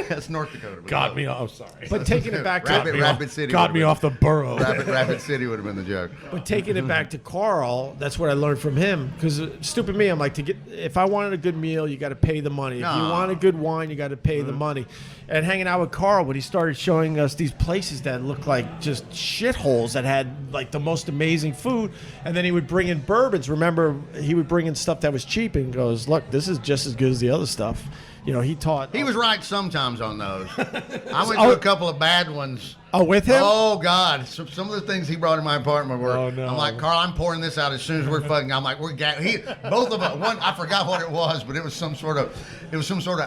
That's North Dakota. Got me off. Sorry. But taking it back to Rapid City. Got me off the borough. Rapid City would have been the joke. But taking it back to Carl, that's what I learned from him. Because stupid me, I'm like, if I wanted a good meal, you got to pay the money. If you want a good wine, you got to pay the money. And hanging out with Carl, when he started showing us these places that looked like just shitholes that had like the most amazing food, and then he would bring in bourbons. Remember, he would bring in stuff that was cheap and goes, "Look, this is just as good as the other stuff." You know, he was right sometimes on those. I went to a couple of bad ones. Oh, with him? Oh, God. Some of the things he brought in my apartment were, Oh, no. I'm like, "Carl, I'm pouring this out as soon as we're fucking," I'm like, both of us, one, I forgot what it was, but it was some sort of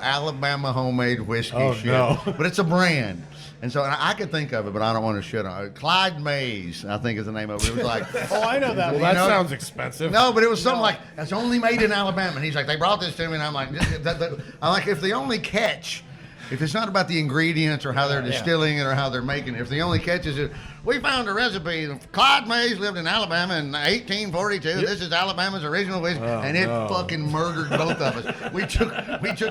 Alabama homemade whiskey shit. No. But it's a brand. And so I could think of it, but I don't want to shit on it. Clyde Mays, I think is the name of it. It was like, Oh, I know that Well, one. that sounds expensive. no, but it was something like, "That's only made in Alabama." And he's like, "They brought this to me," and I'm like, I'm like, if the only catch, if it's not about the ingredients or how they're distilling it or how they're making it, if the only catch is, "We found a recipe. Clyde Mays lived in Alabama in 1842. This is Alabama's original whiskey," and it fucking murdered both of us. We took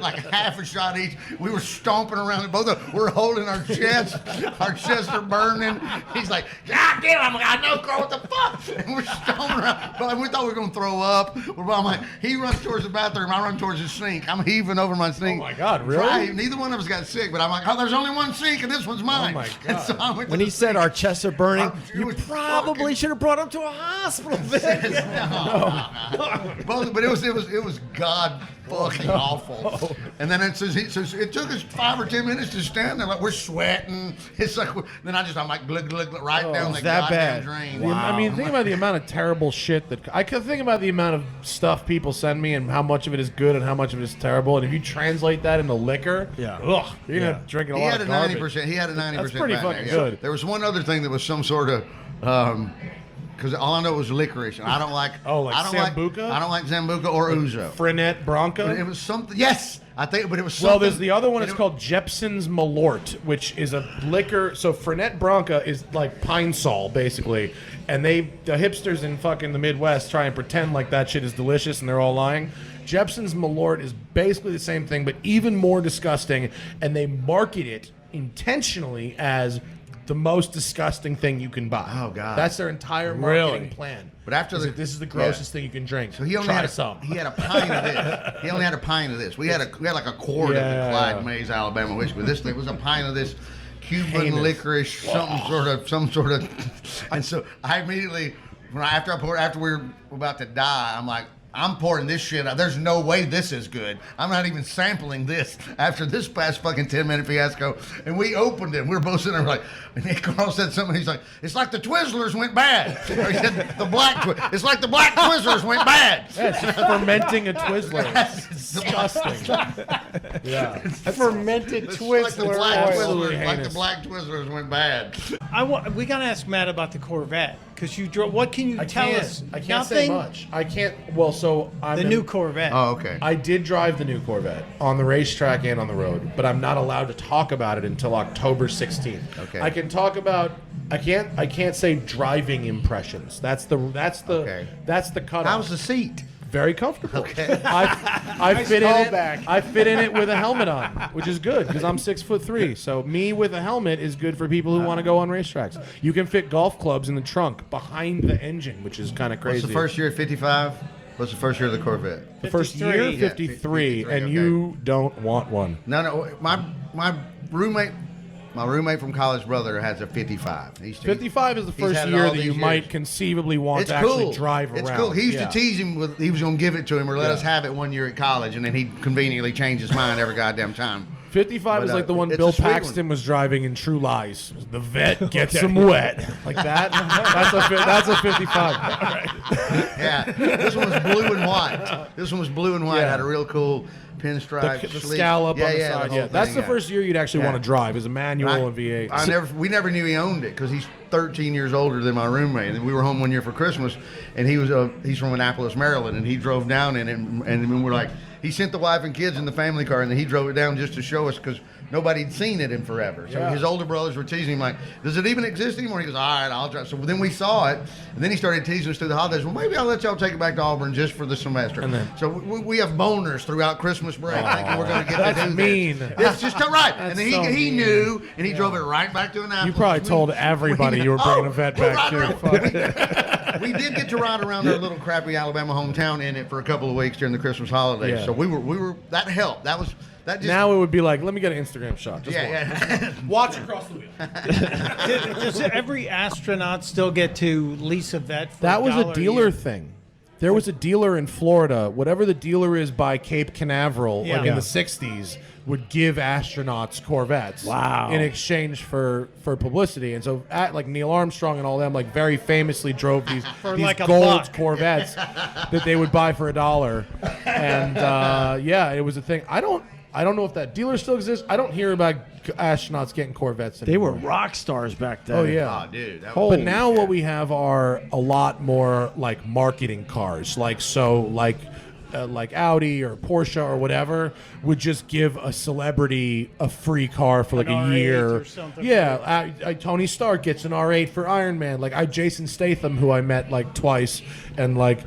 like half a shot each. We were stomping around. We're holding our chests. Our chests are burning. He's like, "God damn!" I'm like, "I know, Carl. What the fuck?" And we're stomping around. But we thought we were gonna throw up. I'm like, he runs towards the bathroom. I run towards the sink. I'm heaving over my sink. Oh my God, really? Neither one of us got sick, but I'm like, "Oh, there's only one sink, and this one's mine." Oh my And so I went to When the he said sink. our chests are burning, It you was probably fucking- should have brought him to a hospital. But it was god fucking awful. And then it took us 5 or 10 minutes to stand there. Like, we're sweating. It's like, then I'm like, glug, glug, glug, right down the that goddamn bad? drain. I mean, think about the amount of terrible shit that I could think about the amount of stuff people send me and how much of it is good and how much of it is terrible. And if you translate that into liquor, you're gonna drink a He lot had of a garbage. 90%. He had a 90%. That's pretty back fucking there. good. There was one other thing that was some sort of because all I know was licorice, and I don't like. Sambuca? I don't like Sambuca or Ouzo. Fernet Branca. But it was something. Yes, I think, but it was something. Well, there's the other one. It's called Jeppson's Malort, which is a liquor. So Fernet Branca is like Pine Sol, basically. And the hipsters in fucking the Midwest try and pretend like that shit is delicious, and they're all lying. Jeppson's Malort is basically the same thing, but even more disgusting, and they market it intentionally as the most disgusting thing you can buy. Oh, God. That's their entire marketing plan. But after this is the grossest thing you can drink. So he only Try had some. He had a pint of this. He only had a pint of this. We had like a quart of the Clyde Mays Alabama whiskey. But this thing was a pint of this Cuban licorice, some sort of. And so I immediately, after we were about to die, I'm like, I'm pouring this shit out. There's no way this is good. I'm not even sampling this after this past fucking 10-minute fiasco. And we opened it. We were both sitting there like, and Carl said something. He's like, it's like the Twizzlers went bad. Or he said, it's like the black Twizzlers went bad. Yeah, it's fermenting a Twizzler. It's disgusting. Yeah. A fermented Twizzler. Like the black Twizzlers went bad. We got to ask Matt about the Corvette. Because you drove. What can you tell us? I can't say much. I can't. Well, so I'm the new Corvette. Oh, okay. I did drive the new Corvette on the racetrack and on the road, but I'm not allowed to talk about it until October 16th. Okay. I can talk about. I can't say driving impressions. That's the cutoff. How's the seat? Very comfortable. Okay. I fit in it with a helmet on, which is good because I'm 6'3". So me with a helmet is good for people who want to go on racetracks. You can fit golf clubs in the trunk behind the engine, which is kind of crazy. What's the first year at 55? What's the first year of the Corvette? The first year, 53, and okay. you don't want one. No. My roommate from college brother has a 55. 55 is the first year that you might conceivably want to actually drive around. It's cool. He used to tease him with he was going to give it to him or let us have it one year at college, and then he'd conveniently change his mind every goddamn time. 55 is like the one Bill Paxton was driving in True Lies. The vet gets him wet. Like that? That's a 55. Yeah. This one was blue and white. Had a real cool pinstripe. The scallop on the side. Yeah, that's the first year you'd actually want to drive is a manual and V8. We never knew he owned it because he's 13 years older than my roommate. And we were home one year for Christmas, and he's from Annapolis, Maryland, and he drove down in it, and we're like, he sent the wife and kids in the family car, and then he drove it down just to show us because nobody'd seen it in forever. So his older brothers were teasing him like, does it even exist anymore? He goes, all right, I'll drive. So then we saw it, and then he started teasing us through the holidays. Well, maybe I'll let y'all take it back to Auburn just for the semester. So we have boners throughout Christmas break thinking we're going to get to do mean. This. It's just right. And then he knew, and he drove it right back to Annapolis. You probably told everybody you were bringing a vet back too. We did get to ride around our little crappy Alabama hometown in it for a couple of weeks during the Christmas holidays. Yeah. So we were that helped. That just, now it would be like, let me get an Instagram shot. Just watch across the wheel. Does every astronaut still get to lease a vet? That was a dealer year? thing. There was a dealer in Florida. Whatever the dealer is by Cape Canaveral, like in the 60s, would give astronauts Corvettes in exchange for publicity. And so like Neil Armstrong and all them like very famously drove these like gold Corvettes that they would buy for $1. And it was a thing. I don't know if that dealer still exists. I don't hear about astronauts getting Corvettes anymore. They were rock stars back then. Oh, yeah. Oh, dude. But now what we have are a lot more like marketing cars. Like Audi or Porsche or whatever would just give a celebrity a free car for like a year. Or something. Yeah, Tony Stark gets an R8 for Iron Man. Like Jason Statham, who I met like twice, and like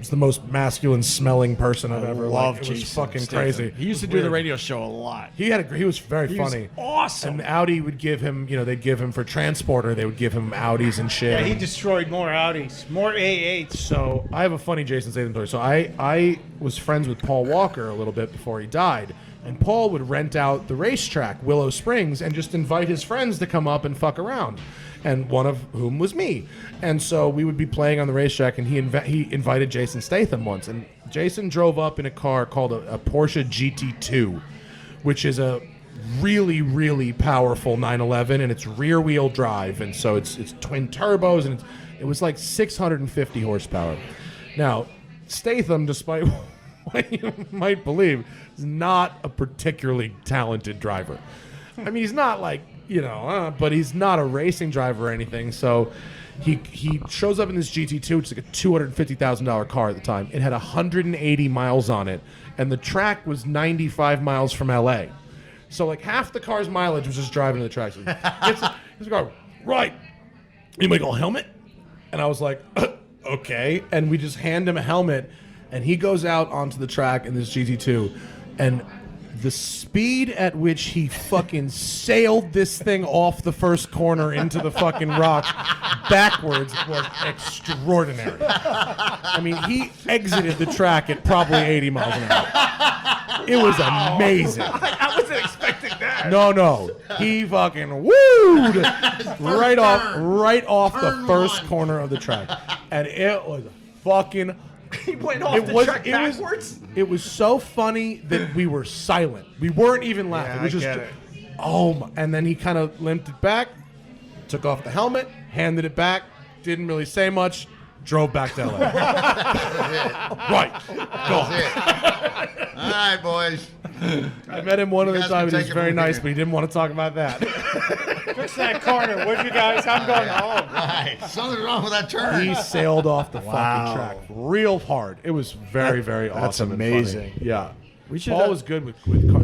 was the most masculine smelling person I've ever loved. It was fucking crazy. He used to do the radio show a lot. He was very funny. Awesome. And Audi would give him, they'd give him for transporter. They would give him Audis and shit. Yeah, he destroyed more Audis, more A8s. So I have a funny Jason Statham story. So I was friends with Paul Walker a little bit before he died. And Paul would rent out the racetrack, Willow Springs, and just invite his friends to come up and fuck around. And one of whom was me. And so we would be playing on the racetrack, and he invited Jason Statham once. And Jason drove up in a car called a Porsche GT2, which is a really, really powerful 911, and it's rear-wheel drive. And so it's twin turbos, and it was like 650 horsepower. Now, Statham, despite what you might believe, is not a particularly talented driver. I mean, he's not like but he's not a racing driver or anything. So he shows up in this GT2, which is like a $250,000 car at the time. It had 180 miles on it, and the track was 95 miles from LA. So like half the car's mileage was just driving to the track. So he gets the car, right, anybody got a helmet? And I was like, okay. And we just hand him a helmet, and he goes out onto the track in this GT2, and the speed at which he fucking sailed this thing off the first corner into the fucking rock backwards was extraordinary. I mean, he exited the track at probably 80 miles an hour. It was amazing. I wasn't expecting that. No. He fucking wooed right off the first corner of the track. And it was fucking He went off the track backwards? It was so funny that we were silent. We weren't even laughing. Yeah, we just, I get it. oh my. And then he kind of limped it back, took off the helmet, handed it back, didn't really say much, drove back to LA. Right. Go on. All right, boys. I met him one other guys time, can and he was take it very from nice, here. but he didn't want to talk about that. Fix that corner, would you guys? I'm going home. Right. Something's wrong with that turn. He sailed off the fucking track real hard. It was very, very awesome. and funny. amazing. Yeah. We should, Paul was good with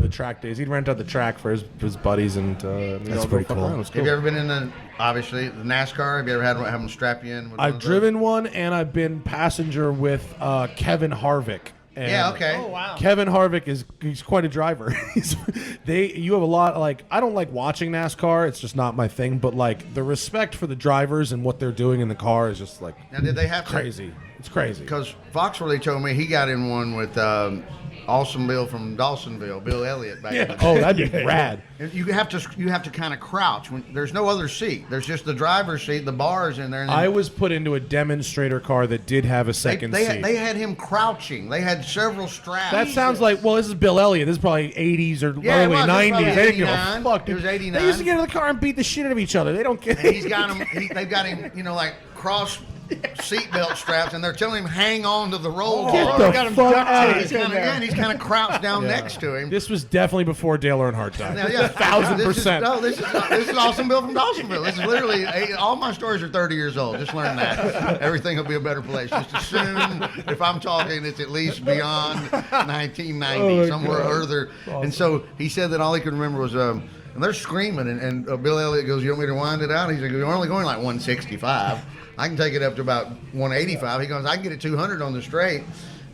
the track days. He'd rent out the track for his buddies, and That's pretty cool. It was cool. Have you ever been in obviously, the NASCAR? Have you ever have them strap you in? With I've driven one, and I've been passenger with Kevin Harvick. And Yeah, okay. Oh, wow. Kevin Harvick he's quite a driver. You have a lot, like, I don't like watching NASCAR. It's just not my thing. But like the respect for the drivers and what they're doing in the car is just like Now, did they have crazy. It's crazy. Because Fox really told me he got in one with Awesome Bill from Dawsonville, Bill Elliott back in the day. Oh, that'd be rad. And you have to kind of crouch. There's no other seat. There's just the driver's seat, the bars in there. And then I was put into a demonstrator car that did have a second seat. They had him crouching. They had several straps. That sounds like, well, this is Bill Elliott. This is probably 80s or Yeah, it early was. It was 90s. probably They didn't give a 89. fuck. It Dude. was 89. They used to get in the car and beat the shit out of each other. They don't care. And he's got him. They've got him. Like cross seatbelt straps, and they're telling him hang on to the roll Get bar. the got him fuck duct out of taped here. in there. He's kind of crouched down next to him. This was definitely before Dale Earnhardt died. Now, yeah, 1,000%. This is Awesome Bill from Dawsonville. This is literally all my stories are 30 years old. Just learn that. Everything will be a better place. Just assume if I'm talking, it's at least beyond 1990, somewhere further. Awesome. And so he said that all he could remember was, and they're screaming, and Bill Elliott goes, "You want me to wind it out?" He's like, "We're only going like 165. I can take it up to about 185." He goes, "I can get it 200 on the straight."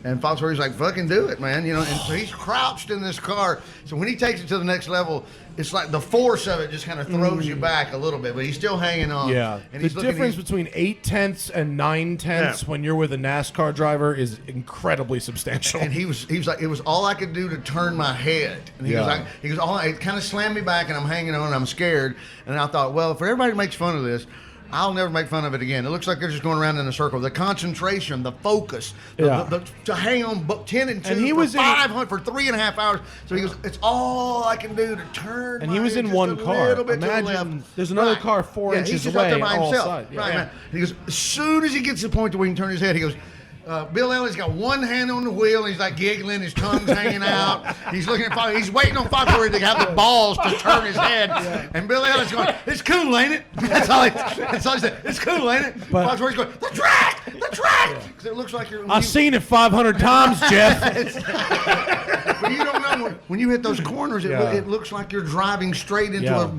And Foxworthy's like, "Fucking do it, man!" And so he's crouched in this car. So when he takes it to the next level, it's like the force of it just kind of throws you back a little bit, but he's still hanging on. Yeah. And The he's looking, difference between 8/10 and 9/10 when you're with a NASCAR driver is incredibly substantial. And he was like, it was all I could do to turn my head. And he was like, it kind of slammed me back, and I'm hanging on, and I'm scared. And I thought, well, if everybody makes fun of this, I'll never make fun of it again. It looks like they're just going around in a circle. The concentration, the focus, to hang on 10 and 2 And he for was in- 500 for 3.5 hours. So he goes, it's all I can do to turn. And my he was head in just one a car. little bit to the Imagine left. there's another Right. car 4 Yeah, inches he's just away out there by all himself. sides. Yeah. Right, Yeah. man. He goes, as soon as he gets to the point to where he can turn his head, he goes, Bill Elliott's got one hand on the wheel, and he's like giggling, his tongue's hanging out. He's looking at Fox. He's waiting on Foxworthy to have the balls to turn his head. And Bill Elliott's going, "It's cool, ain't it?" That's all he said. "It's cool, ain't it?" But- Foxworthy's going, "The track! Because it looks like you're. I've seen it 500 times, Jeff. But you don't know when you hit those corners, it looks like you're driving straight into a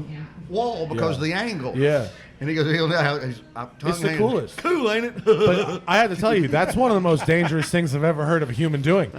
wall because of the angle. Yeah. And he goes, It's the coolest. Cool, ain't it? But I have to tell you, that's one of the most dangerous things I've ever heard of a human doing.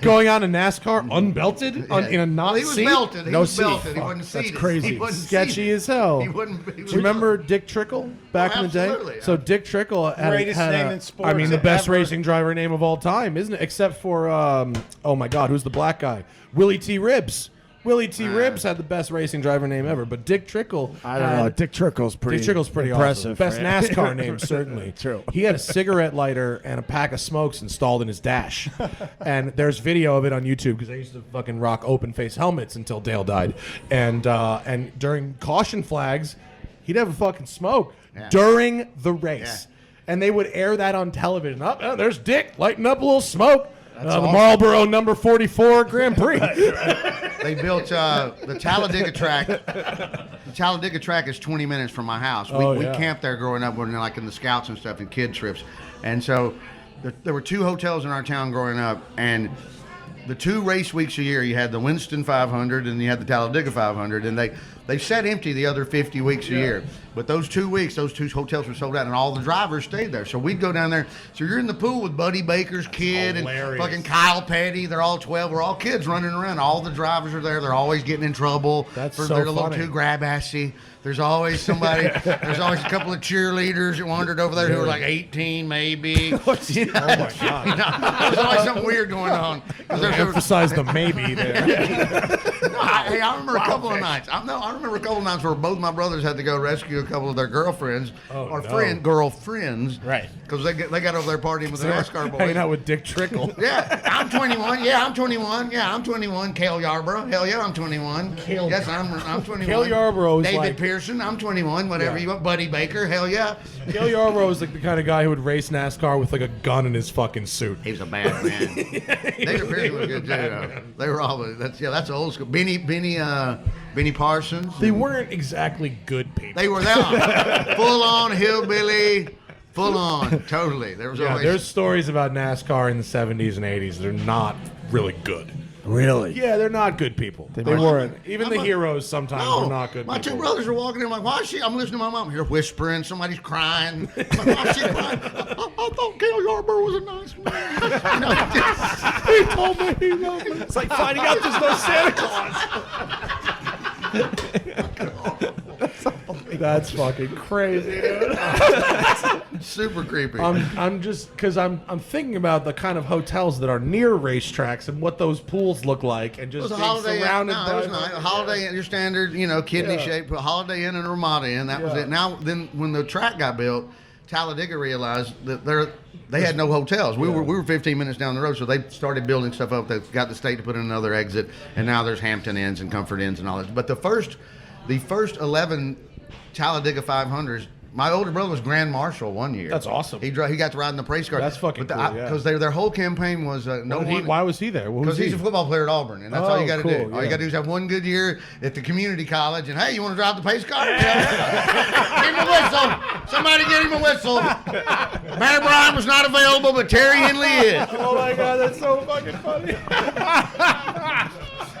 Going on in NASCAR unbelted in a not Well, he was seat? belted. He no was seat. belted. He Fuck, wasn't seated. That's crazy. He wasn't Sketchy seated. as hell. He wasn't. Do you remember Dick Trickle back in the day? absolutely. So Dick Trickle had Greatest name in sports I mean, the best ever. racing driver name of all time, isn't it? Except for, oh my God, who's the black guy? Willie T. Ribbs. Willie T. Ribbs had the best racing driver name ever, but Dick Trickle. I don't know. Dick Trickle's pretty Impressive. impressive. Best man. NASCAR name, certainly. True. He had a cigarette lighter and a pack of smokes installed in his dash. And there's video of it on YouTube because I used to fucking rock open face helmets until Dale died. And during caution flags, he'd have a fucking smoke during the race. Yeah. And they would air that on television. Oh, there's Dick lighting up a little smoke. The awesome. Marlboro number 44 Grand Prix. They built the Talladega track. the Talladega track is 20 minutes from my house. We camped there growing up, when like in the Scouts and stuff and kid trips. And so there were 2 hotels in our town growing up, and the 2 race weeks a year, you had the Winston 500 and you had the Talladega 500, and they sat empty the other 50 weeks a year. But those 2 weeks, those 2 hotels were sold out, and all the drivers stayed there. So we'd go down there. So you're in the pool with Buddy Baker's kid and fucking Kyle Petty. They're all 12. We're all kids running around. All the drivers are there. They're always getting in trouble. That's for so they're a little funny. too grab-assy. There's always somebody. There's always a couple of cheerleaders that wandered over there who were like 18, maybe. Oh my God! There's always something weird going on. Emphasize the maybe there. I remember a couple of nights. I remember a couple of nights where both my brothers had to go rescue a couple of their girlfriends girlfriends, right? Because they got over there partying with the NASCAR boys, hanging out with Dick Trickle. Yeah, I'm 21. Yeah, I'm 21. Yeah, I'm 21. Cale Yarborough. Hell yeah, I'm 21. Yes, I'm 21. Cale Yarborough is David Pearson. I'm 21. Whatever you want. Buddy Baker. Hell yeah. Cale Yarborough is like the kind of guy who would race NASCAR with like a gun in his fucking suit. He was a bad man. David Pearson was good too. They were all that's old school. Benny Parsons. They weren't exactly good people. They were there. Full on hillbilly. Full on. Totally. There was always. There's stories about NASCAR in the 70s and 80s. They're not really good. Really? Yeah, they're not good people. They weren't. Even the heroes sometimes were not good my people. 2 brothers are walking in like, why is she? I'm listening to my mom here whispering. Somebody's crying. Why is she crying? I thought Cale Yarborough was a nice man. He told me he loved me. It's like finding out there's no Santa Claus. That's fucking crazy, dude. Super creepy. I'm just because I'm thinking about the kind of hotels that are near racetracks and what those pools look like, and just it was a being Holiday Inn. surrounded No, by it was not. A Holiday Inn, your standard, kidney shape. Put a Holiday Inn and a Ramada Inn. That was it. Now, then, when the track got built, Talladega realized that they had no hotels. We were 15 minutes down the road, so they started building stuff up. They got the state to put in another exit, and now there's Hampton Inns and Comfort Inns and all that. But the first 11 Talladega 500s. My older brother was Grand Marshal one year. That's awesome. He got to ride in the praise car. That's fucking cool, yeah. Because their whole campaign was Why was he there? Because he's a football player at Auburn, and that's all you got to cool, do. All you got to do is have one good year at the community college, and hey, you want to drive the pace car? Yeah. Give him a whistle. Somebody get him a whistle. Mary Bryan was not available, but Terry Henley is. Oh my God, that's so fucking funny.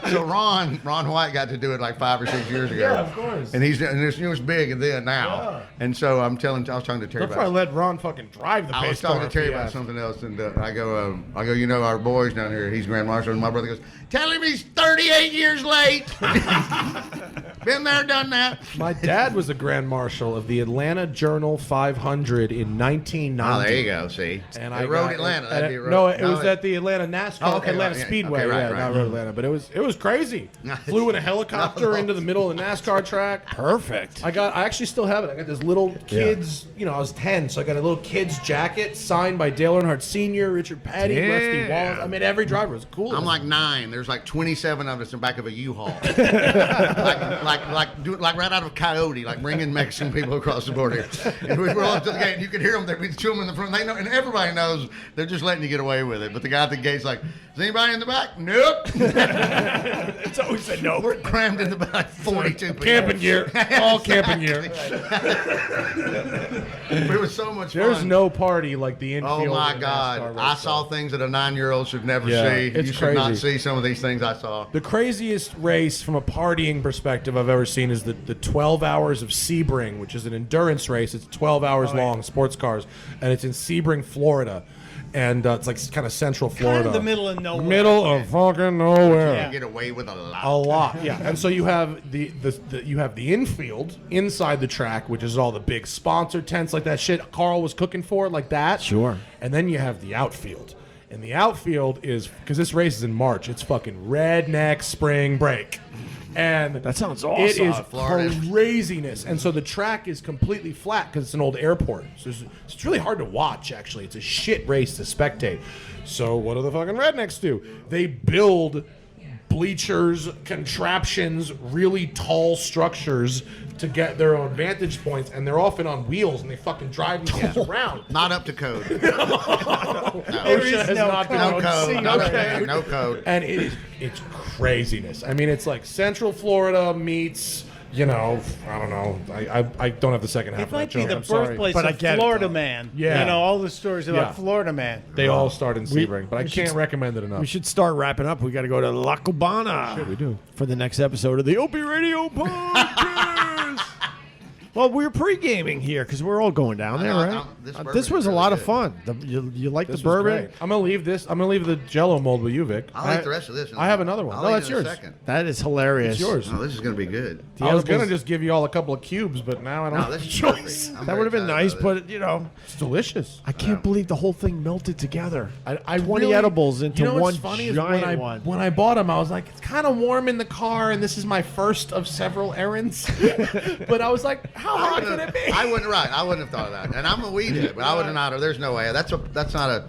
So Ron White got to do it like 5 or 6 years ago. Yeah, of course. And it's big and then now. Yeah. And so I was talking to Terry That's why I about. let Ron fucking drive the I was pace car. talking to Terry about something else, and I go, our boys down here. He's Grand Marshal, and my brother goes, tell him he's 38 years late. Been there, done that. My dad was a Grand Marshal of the Atlanta Journal 500 in 1990. Oh, there you go. See, And I rode Atlanta. It was at the Atlanta NASCAR, Atlanta Speedway. Right. Not Road Atlanta, but it was crazy. Flew in a helicopter into the middle of the NASCAR track. Perfect. I actually still have it. I got this little kids. I was 10, so I got a little kid's jacket signed by Dale Earnhardt Sr., Richard Petty, Rusty Wallace. I mean, every driver was cool. I'm like 9. There's like 27 of us in the back of a U-Haul, like right out of Coyote, like bringing Mexican people across the border. And we were up to the gate, and you could hear them. There'd be 2 of them in the front. They know, and everybody knows they're just letting you get away with it. But the guy at the gate's like, "Is anybody in the back?" Nope. It's always a no. We're crammed in the back, 42 people. Camping gear, all camping gear. It was so much fun. There's no party like the infield. Oh my in God! NASCAR I race saw car. things that a 9-year-old should never Yeah, see. it's You should not crazy. see some of these things I saw. The craziest race from a partying perspective I've ever seen is the 12 hours of Sebring, which is an endurance race. It's 12 hours long, sports cars, and it's in Sebring, Florida. And it's like kind of central Florida. Kind of the middle of nowhere. Middle of fucking nowhere. You get away with a lot. A lot, yeah. And so you have the infield inside the track, which is all the big sponsor tents like that shit Carl was cooking for, like that. Sure. And then you have the outfield. And the outfield is, because this race is in March, it's fucking redneck spring break. And That sounds awesome. It is Florida. craziness. And so the track is completely flat because it's an old airport. So it's really hard to watch, actually. It's a shit race to spectate. So what do the fucking rednecks do? They build bleachers, contraptions, really tall structures to get their own vantage points, and they're often on wheels, and they fucking drive these guys around. Not up to code. OSHA has not been No on code. scene. No code. And it's craziness. I mean, it's like Central Florida meets you know, I don't know. I don't have the second half It of that might be joke. the I'm sorry. birthplace But I of get it, Florida though. Man. Yeah. You know, all the stories about Yeah. Florida Man. They all start in Sebring, but I can't recommend it enough. We should start wrapping up. We got to go to La Cubana. We do. For the next episode of the OpieRadio podcast. Well, we're pre-gaming here because we're all going down there, right? This was a lot of fun. You like the This was bourbon? great. I'm gonna leave this. I'm gonna leave the Jello mold with you, Vic. I'll eat the rest of this. I have another one. I'll No, eat that's it in a yours. second. That is hilarious. It's yours. Oh, this is going to be good. I was gonna edibles- just give you all a couple of cubes, but now I don't No, have this a is choice. perfect. I'm That very would have been excited nice, about but you know, It's delicious. I can't believe the whole thing melted together. I 20 really- edibles into you know one what's funny is giant one. When I bought them, I was like, it's kind of warm in the car, and this is my first of several errands. But I was like, how hard could it be? I wouldn't have thought of that. And I'm a weed head, but I would have not. There's no way. That's not a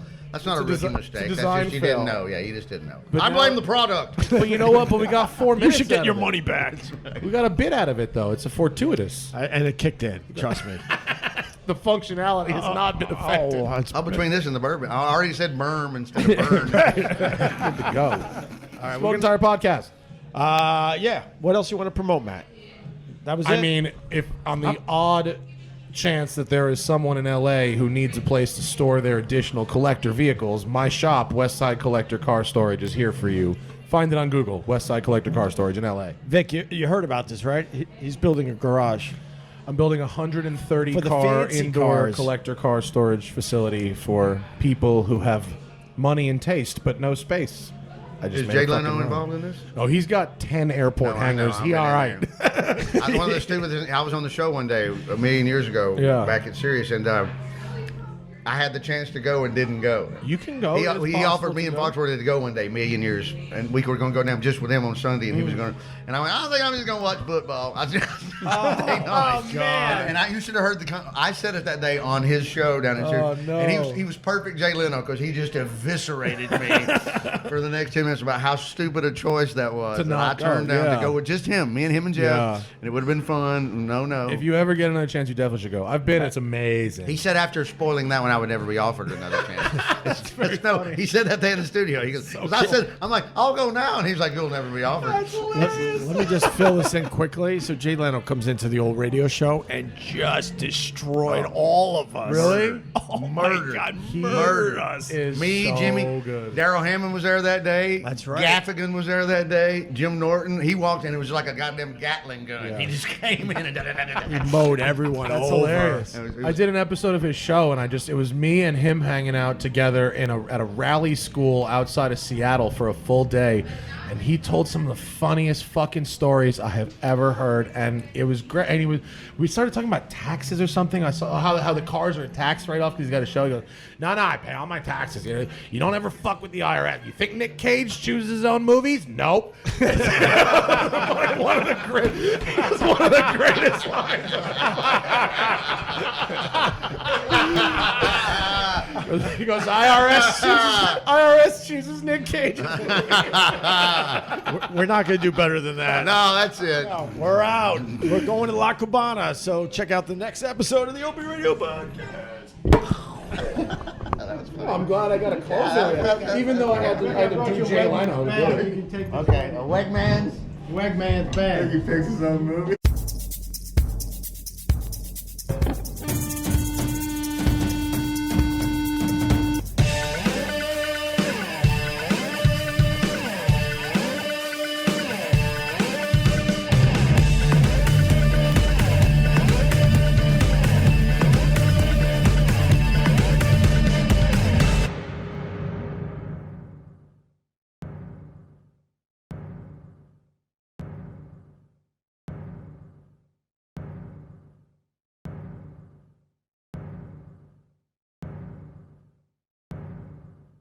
rookie mistake. That's design just you fail. didn't know. Yeah, you just didn't know. But I now- blame the product. But you know what? But we got 4 You minutes. should get out your of it. money back. We got a bit out of it, though. It's a fortuitous. And it kicked in. Trust me. The functionality has not been affected. Oh, it's Oh, between this and the bourbon, I already said berm instead of burn. Good to go. All right, Smoke Entire Podcast. yeah. What else you want to promote, Matt? That was it. I mean, if on the odd chance that there is someone in LA who needs a place to store their additional collector vehicles, my shop, Westside Collector Car Storage, is here for you. Find it on Google, Westside Collector Car Storage in LA. Vic, you heard about this, right? He's building a garage. I'm building a 130 For the car fancy indoor cars. collector car storage facility for people who have money and taste but no space. I just Is made a Jay fucking Leno run. involved in this? Oh, he's got 10 airport No, I know, hangers. I'm He in all there. right. I was one of the stupid. I was on the show one day a million years ago, Yeah. back at Sirius, and I had the chance to go and didn't go. You can go. He It's offered possible me to and go. Foxworthy to go one day, million years, and we were going to go down just with him on Sunday, and he was going to. And I went, I don't think I'm just going to watch football. I just, Oh, man. And you should have heard I said it that day on his show down in Sirius. no. And he was perfect Jay Leno because he just eviscerated me for the next 10 minutes about how stupid a choice that was. To And not I turned go, down yeah. to go with just him, me and him and Jeff, Yeah. and it would have been fun. No. If you ever get another chance, you definitely should go. I've been. It's amazing. He said after spoiling that one, I would never be offered another chance. No, he said that day in the studio. He goes, 'cause I said, I'm like, I'll go now, and he's like, you'll never be offered. Let me just fill this in quickly. So Jay Leno comes into the old radio show and just destroyed all of us. Really? Oh Murdered. my God, He murdered murdered us. Is Me, so Jimmy, good. Daryl Hammond was there that day. That's right. Gaffigan was there that day. Jim Norton. He walked in. It was like a goddamn Gatling gun. Yeah. He just came in and He mowed everyone That's over. hilarious. It was- I did an episode of his show, and it was me and him hanging out together at a rally school outside of Seattle for a full day, and he told some of the funniest fucking stories I have ever heard, and it was great. And we started talking about taxes or something. I saw how the cars are taxed right off because he's got a show. He goes, no, I pay all my taxes. You don't ever fuck with the IRS. You think Nick Cage chooses his own movies? Nope. one of the greatest lines. He goes, IRS chooses Nick Cage. We're not going to do better than that. No, that's it. We're out. We're going to La Cubana. So check out the next episode of the OpieRadio podcast. I'm glad I got a closer, even though I had to do Jay Leno. Okay, a Wegmans. Wegman's bad. He picks his own movie.